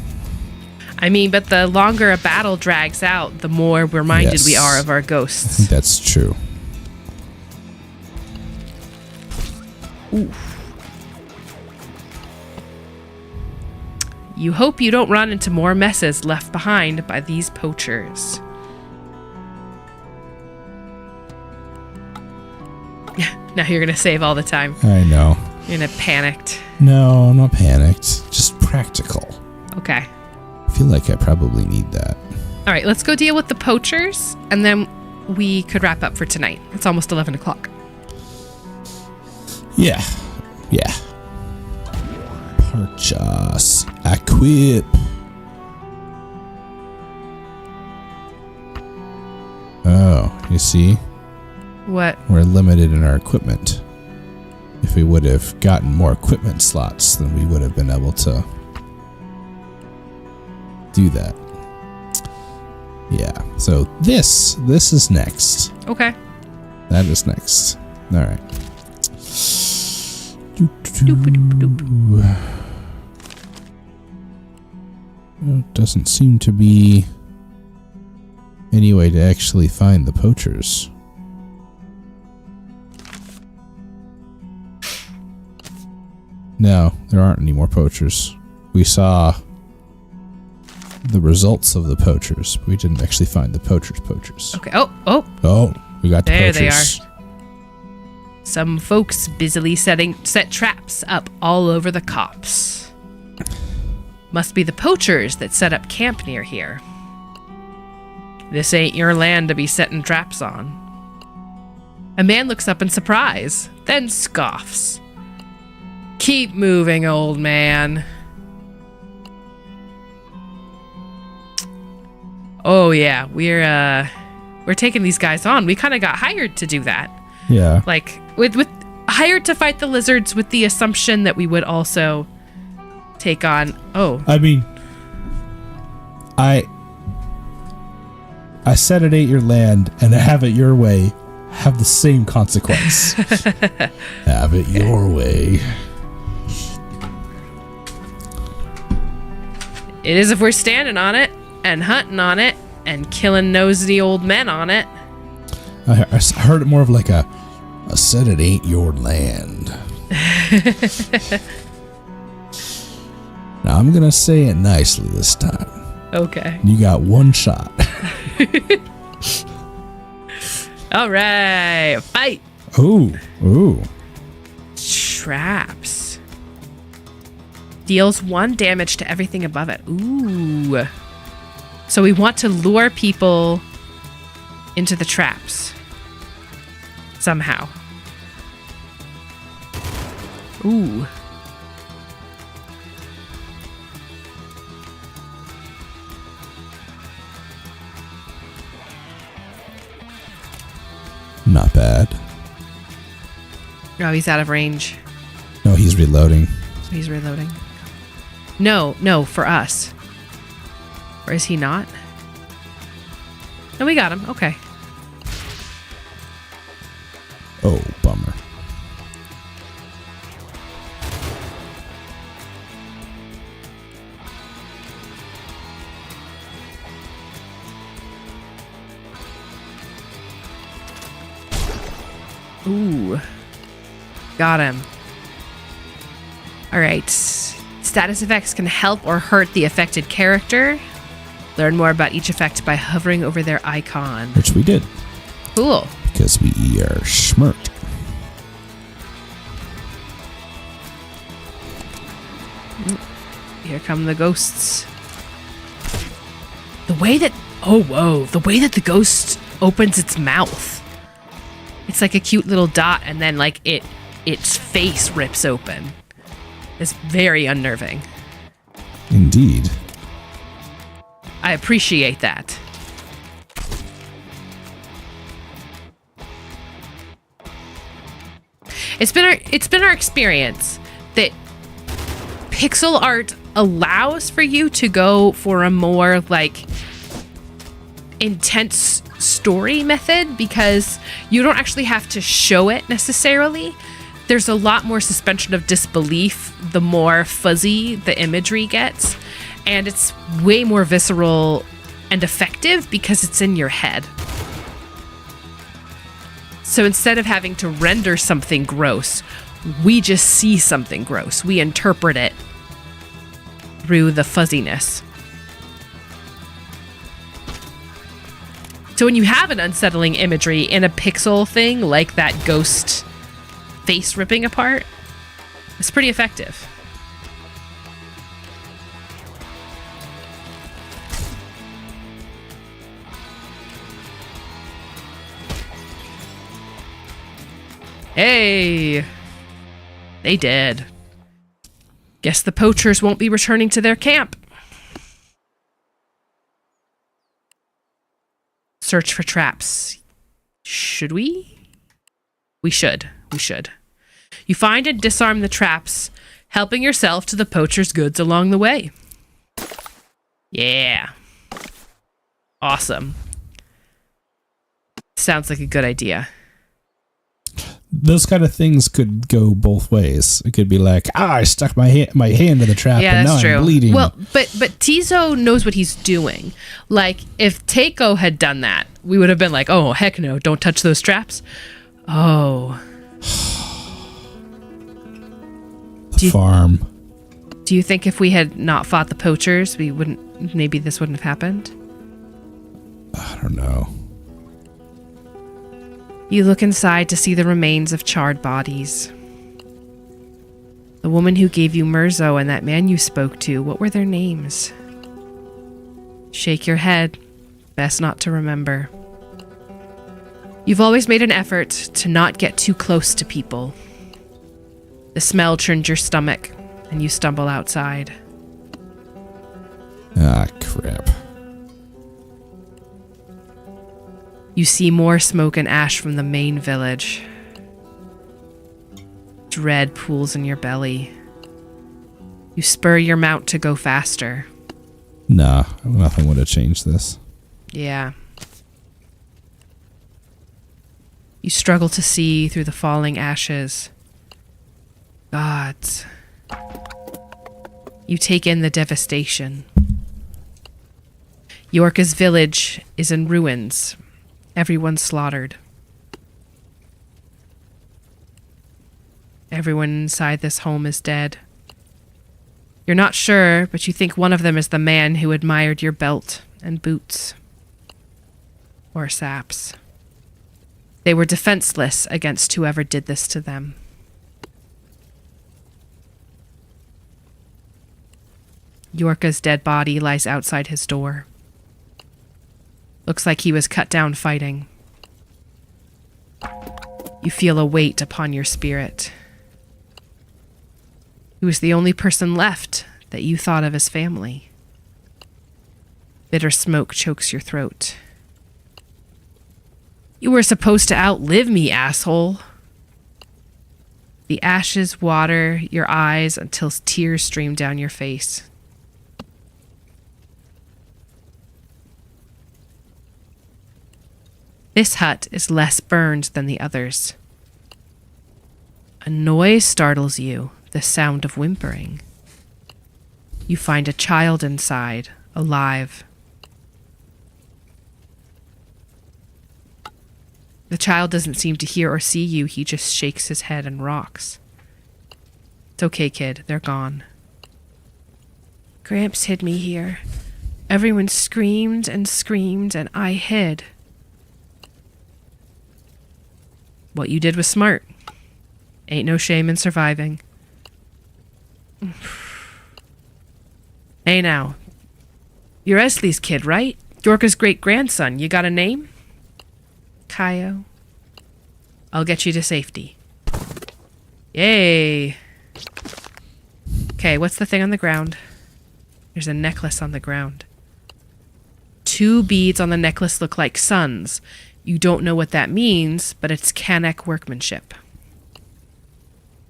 I mean, but the longer a battle drags out, the more reminded we are of our ghosts. I think that's true. Ooh. You hope you don't run into more messes left behind by these poachers. Now you're going to save all the time. I know. You're going to panicked. No, I'm not panicked. Just practical. Okay. I feel like I probably need that. All right, let's go deal with the poachers, and then we could wrap up for tonight. It's almost 11 o'clock. Yeah. Purchase. Equip. Oh, you see? What? We're limited in our equipment. If we would have gotten more equipment slots, then we would have been able to do that. Yeah. So this is next. Okay. That is next. All right. Doesn't seem to be any way to actually find the poachers. No, there aren't any more poachers. We saw the results of the poachers, but we didn't actually find the poachers. Okay. Oh, we got the there poachers. They are. Some folks busily set traps up all over the copse. Must be the poachers that set up camp near here. This ain't your land to be setting traps on. A man looks up in surprise, then scoffs. Keep moving, old man. Oh yeah, we're taking these guys on. We kind of got hired to do that. Yeah. Like with hired to fight the lizards with the assumption that we would also take on. Oh. I mean, I said it ain't your land, and have it your way have the same consequence. Have it your way. It is if we're standing on it and hunting on it and killing nosy old men on it. I heard it more of like a said it ain't your land. Now I'm going to say it nicely this time. Okay. You got one shot. All right. Fight. Ooh. Traps. Deals 1 damage to everything above it. Ooh. So we want to lure people into the traps. Somehow. Ooh. Not bad. Oh, he's out of range. No, he's reloading. He's reloading. No, for us. Or is he not? No, we got him. Okay. Oh, bummer. Ooh. Got him. All right. Status effects can help or hurt the affected character. Learn more about each effect by hovering over their icon. Which we did. Cool. Because we are smart. Here come the ghosts. The way that... Oh, whoa. The way that the ghost opens its mouth. It's like a cute little dot, and then like its face rips open. It's very unnerving. Indeed. I appreciate that. It's been our experience that pixel art allows for you to go for a more like intense story method because you don't actually have to show it necessarily. There's a lot more suspension of disbelief the more fuzzy the imagery gets, and it's way more visceral and effective because it's in your head. So instead of having to render something gross, we just see something gross. We interpret it through the fuzziness. So when you have an unsettling imagery in a pixel thing like that ghost face ripping apart, it's pretty effective. Hey, they did. Guess the poachers won't be returning to their camp. Search for traps. Should we? We should. You find and disarm the traps, helping yourself to the poacher's goods along the way. Yeah. Awesome. Sounds like a good idea. Those kind of things could go both ways. It could be like, I stuck my hand in the trap, yeah, and that's now true. I'm bleeding. Well, but Tizo knows what he's doing. Like, if Takeo had done that, we would have been like, oh, heck no, don't touch those traps. Oh. Farm. Do you think if we had not fought the poachers, maybe this wouldn't have happened? I don't know. You look inside to see the remains of charred bodies. The woman who gave you Mirzo and that man you spoke to, what were their names? Shake your head. Best not to remember. You've always made an effort to not get too close to people. The smell churns your stomach, and you stumble outside. Ah, crap. You see more smoke and ash from the main village. Dread pools in your belly. You spur your mount to go faster. Nah, nothing would have changed this. Yeah. You struggle to see through the falling ashes. Gods. You take in the devastation. Yorka's village is in ruins. Everyone slaughtered. Everyone inside this home is dead. You're not sure, but you think one of them is the man who admired your belt and boots. Or saps. They were defenseless against whoever did this to them. Yorka's dead body lies outside his door. Looks like he was cut down fighting. You feel a weight upon your spirit. He was the only person left that you thought of as family. Bitter smoke chokes your throat. You were supposed to outlive me, asshole. The ashes water your eyes until tears stream down your face. This hut is less burned than the others. A noise startles you, the sound of whimpering. You find a child inside, alive. The child doesn't seem to hear or see you, he just shakes his head and rocks. It's okay, kid, they're gone. Gramps hid me here. Everyone screamed and I hid. What you did was smart. Ain't no shame in surviving. Hey now. You're Esley's kid, right? Yorka's great-grandson. You got a name? Kaio. I'll get you to safety. Yay. Okay, what's the thing on the ground? There's a necklace on the ground. 2 beads on the necklace look like suns. You don't know what that means, but it's Kanek workmanship.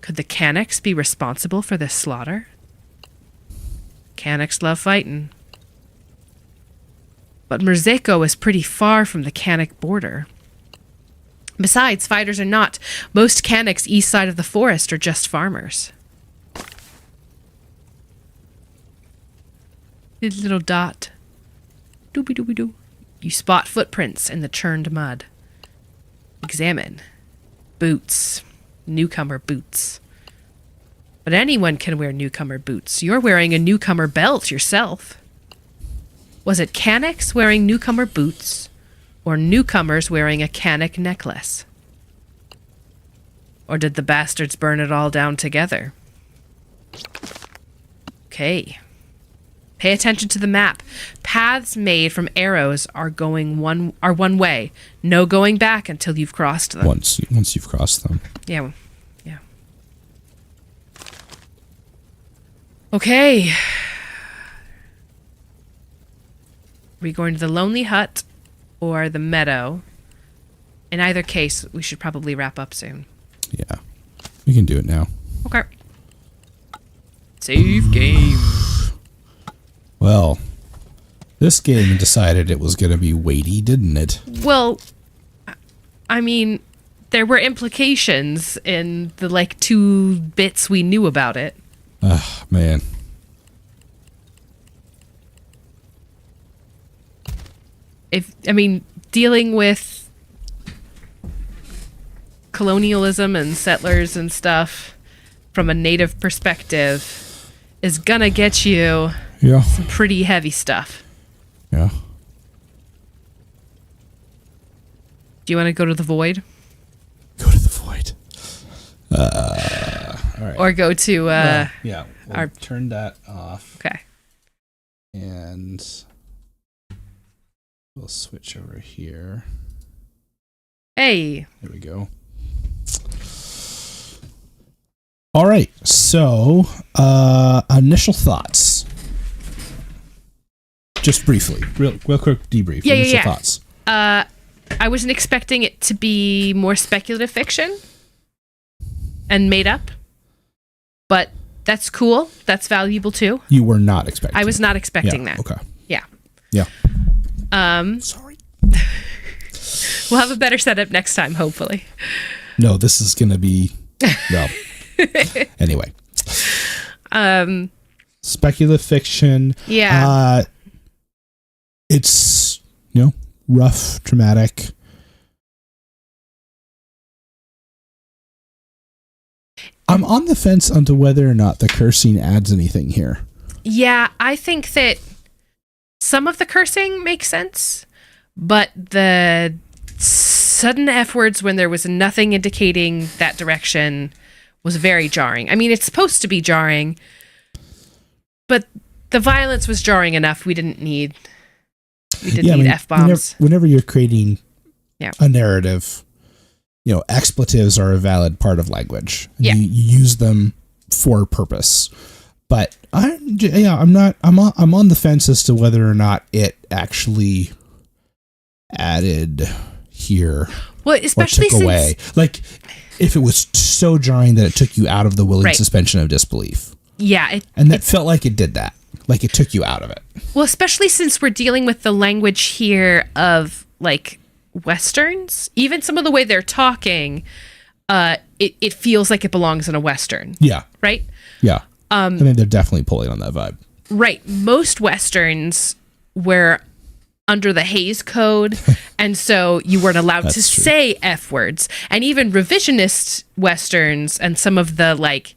Could the Kaneks be responsible for this slaughter? Kaneks love fighting. But Merzeko is pretty far from the Kanek border. Besides, fighters are not. Most Kaneks east side of the forest are just farmers. Little dot. Doobie-doobie-doo. You spot footprints in the churned mud. Examine. Boots. Newcomer boots. But anyone can wear newcomer boots. You're wearing a newcomer belt yourself. Was it Kaneks wearing newcomer boots, or newcomers wearing a Kanek necklace? Or did the bastards burn it all down together? Okay. Pay attention to the map. Paths made from arrows are one way. No going back until you've crossed them. Once you've crossed them. Yeah. Yeah. Okay. Are we going to the lonely hut or the meadow? In either case, we should probably wrap up soon. Yeah. We can do it now. Okay. Save game. Well, this game decided it was going to be weighty, didn't it? Well, I mean, there were implications in the 2 bits we knew about it. Ah, man. Dealing with colonialism and settlers and stuff from a native perspective is gonna get you some pretty heavy stuff. Yeah. Do you want to go to the void? Go to the void. All right. Or go to We'll turn that off. Okay. And we'll switch over here. Hey. There we go. All right. So, initial thoughts. Just briefly, real quick debrief. Initial thoughts. I wasn't expecting it to be more speculative fiction and made up, but that's cool. That's valuable too. You were not expecting. I was not expecting that. Okay. Yeah. Yeah. Sorry. We'll have a better setup next time, hopefully. No, this is going to be well. Anyway. Speculative fiction. Yeah. It's, rough, traumatic. I'm on the fence onto whether or not the cursing adds anything here. Yeah, I think that some of the cursing makes sense, but the sudden F words when there was nothing indicating that direction was very jarring. I mean, it's supposed to be jarring, but the violence was jarring enough. We didn't need F-bombs. Whenever you're creating a narrative, expletives are a valid part of language. Yeah. You use them for a purpose. But I'm on the fence as to whether or not it actually added here. Well, especially or took away. Like, if it was so jarring that it took you out of the willing suspension of disbelief. Yeah. And that felt like it did that. Like, it took you out of it. Well, especially since we're dealing with the language here of, like, Westerns. Even some of the way they're talking, it feels like it belongs in a Western. Yeah. Right? Yeah. I mean, they're definitely pulling on that vibe. Right. Most Westerns were under the Hays Code, and so you weren't allowed to say F words. And even revisionist Westerns and some of the, like,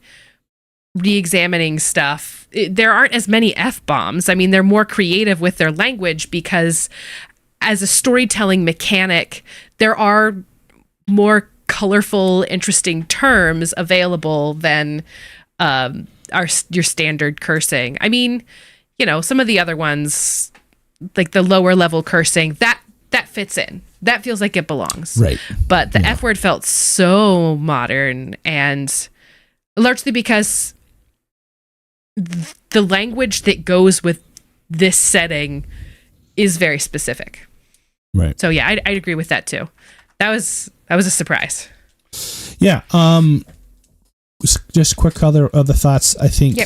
re-examining stuff, there aren't as many F-bombs. I mean, they're more creative with their language because as a storytelling mechanic, there are more colorful, interesting terms available than your standard cursing. I mean, some of the other ones, like the lower level cursing, that fits in. That feels like it belongs. Right. But the F word felt so modern, and largely because the language that goes with this setting is very specific. Right. So yeah, I'd agree with that too. That was a surprise. Yeah. Just quick other thoughts. I think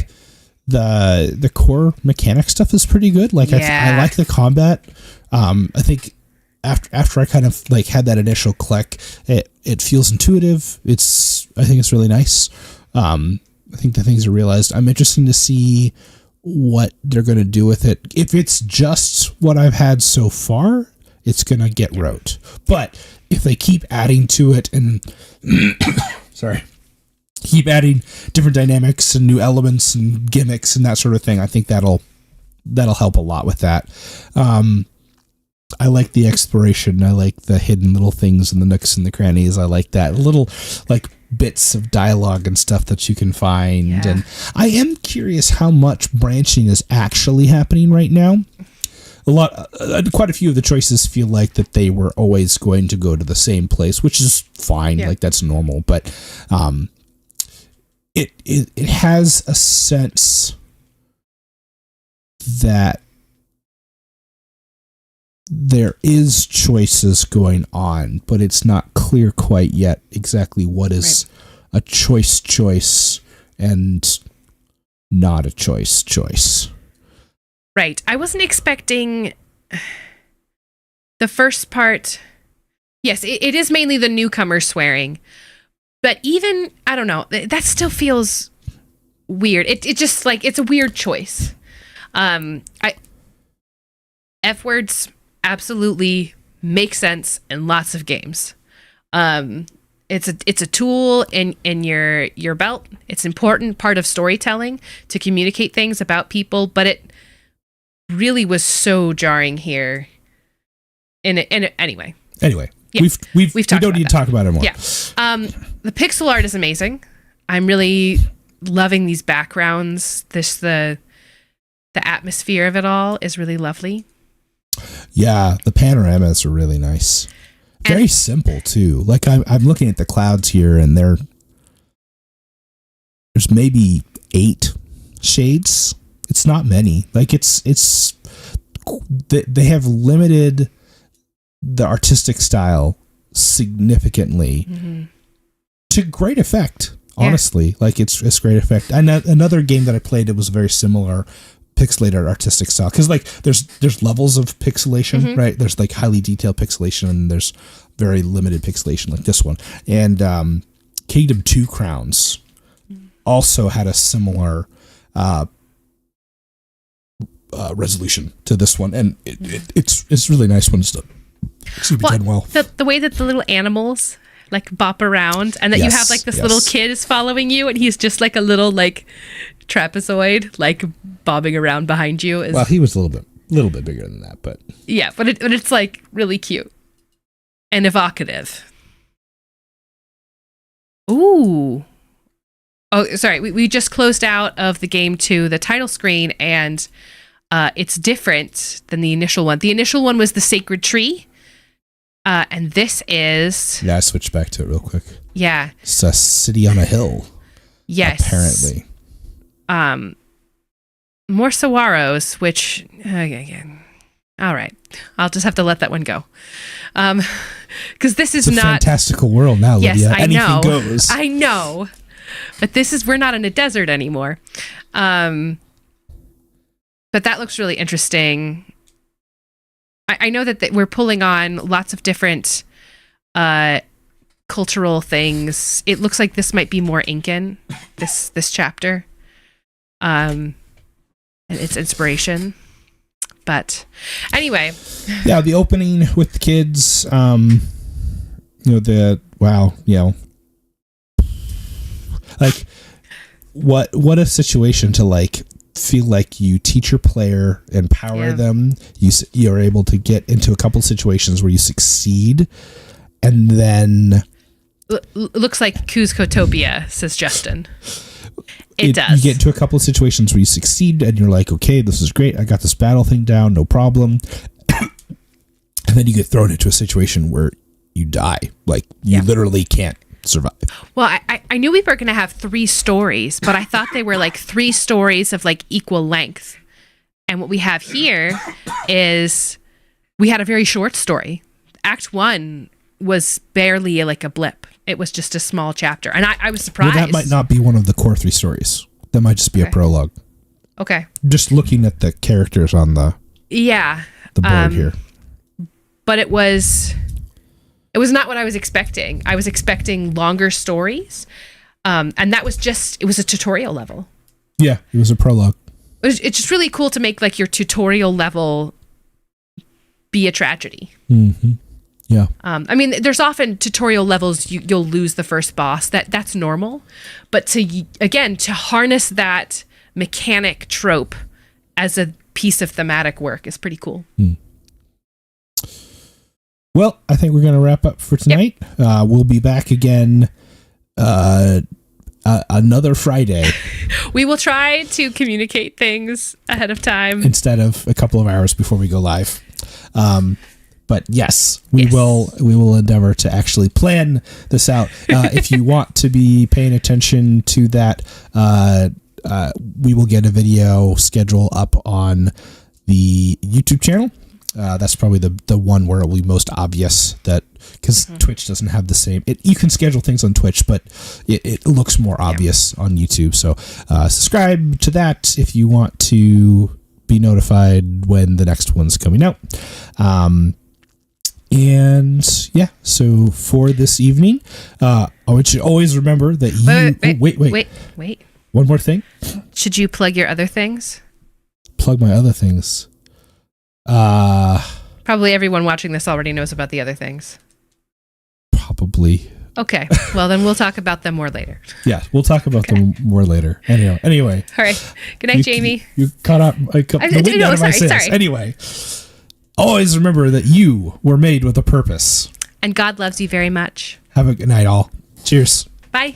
the core mechanic stuff is pretty good. Like I like the combat. I think after I kind of like had that initial click, it feels intuitive. I think it's really nice. I think the things are realized. I'm interested to see what they're going to do with it. If it's just what I've had so far, it's going to get rote. But if they keep adding to it and keep adding different dynamics and new elements and gimmicks and that sort of thing, I think that'll help a lot with that. I like the exploration. I like the hidden little things and the nooks and the crannies. I like that little like bits of dialogue and stuff that you can find. Yeah. And I am curious how much branching is actually happening right now. Quite a few of the choices feel like that they were always going to go to the same place, which is fine. Yeah. Like that's normal, but it has a sense that there is choices going on, but it's not clear quite yet exactly what is a choice and not a choice. Right. I wasn't expecting the first part. Yes, it is mainly the newcomer swearing, but even, I don't know, that still feels weird. It just like, it's a weird choice. F words absolutely make sense in lots of games. It's a tool in your belt. It's an important part of storytelling to communicate things about people, but it really was so jarring here. Anyway. Yeah. We don't need to talk about it more. Yeah. The pixel art is amazing. I'm really loving these backgrounds. The atmosphere of it all is really lovely. Yeah, the panoramas are really nice. Very simple too. Like I'm looking at the clouds here, and there's maybe 8 shades. It's not many. Like they have limited the artistic style significantly to great effect. Honestly, like it's great effect. And another game that I played, it was very similar pixelated artistic style, because like there's levels of pixelation, right? There's like highly detailed pixelation and there's very limited pixelation like this one. And Kingdom 2 Crowns also had a similar resolution to this one, and it's really nice when it's done. Done well. The way that the little animals like bop around, and that you have like this little kid is following you, and he's just like a little like trapezoid like bobbing around behind you. Well, he was a little bit bigger than that, but yeah, but it's like really cute and evocative. Ooh, Oh, sorry. We just closed out of the game to the title screen, and it's different than the initial one. The initial one was the Sacred Tree, and this is... Yeah, I switched back to it real quick. Yeah. It's a city on a hill. Yes. Apparently. More saguaros, which... all right. I'll just have to let that one go. Because this is it's a not... fantastical world now, Lydia. Yes, I Anything know. goes. I know. But we're not in a desert anymore. But that looks really interesting. I know that we're pulling on lots of different cultural things. It looks like this might be more Incan, this chapter. And its inspiration. But anyway. Yeah, the opening with the kids, like what a situation to like feel like you teach your player, empower them. You're able to get into a couple situations where you succeed, and then looks like Kuzcotopia, says Justin. It does. You get into a couple of situations where you succeed, and you're like, okay, this is great. I got this battle thing down, no problem. And then you get thrown into a situation where you die. Like, you literally can't survive. Well, I knew we were going to have 3 stories, but I thought they were like 3 stories of like equal length. And what we have here is we had a very short story. Act 1 was barely like a blip. It was just a small chapter. And I was surprised. Well, that might not be one of the core 3 stories. That might just be a prologue. Okay. Just looking at the characters on the board here. But it was not what I was expecting. I was expecting longer stories. And that was it was a tutorial level. Yeah, it was a prologue. It's just really cool to make like your tutorial level be a tragedy. Mm-hmm. Yeah. I mean, there's often tutorial levels you'll lose the first boss. That's normal. But to harness that mechanic trope as a piece of thematic work is pretty cool. Well, I think we're going to wrap up for tonight. Yep. We'll be back again another Friday. We will try to communicate things ahead of time instead of a couple of hours before we go live. But yes, we will endeavor to actually plan this out. If you want to be paying attention to that, we will get a video schedule up on the YouTube channel. That's probably the one where it will be most obvious that because Twitch doesn't have the same. You can schedule things on Twitch, but it looks more obvious on YouTube. So subscribe to that if you want to be notified when the next one's coming out. And yeah, so for this evening, I want you to always remember that you... Wait. One more thing. Should you plug your other things? Plug my other things. Probably everyone watching this already knows about the other things. Probably. Okay. Well, then we'll talk about them more later. Yeah, we'll talk about them more later. Anyway. All right. Good night, Jamie. You caught up. Sorry. Anyway. Always remember that you were made with a purpose. And God loves you very much. Have a good night, all. Cheers. Bye.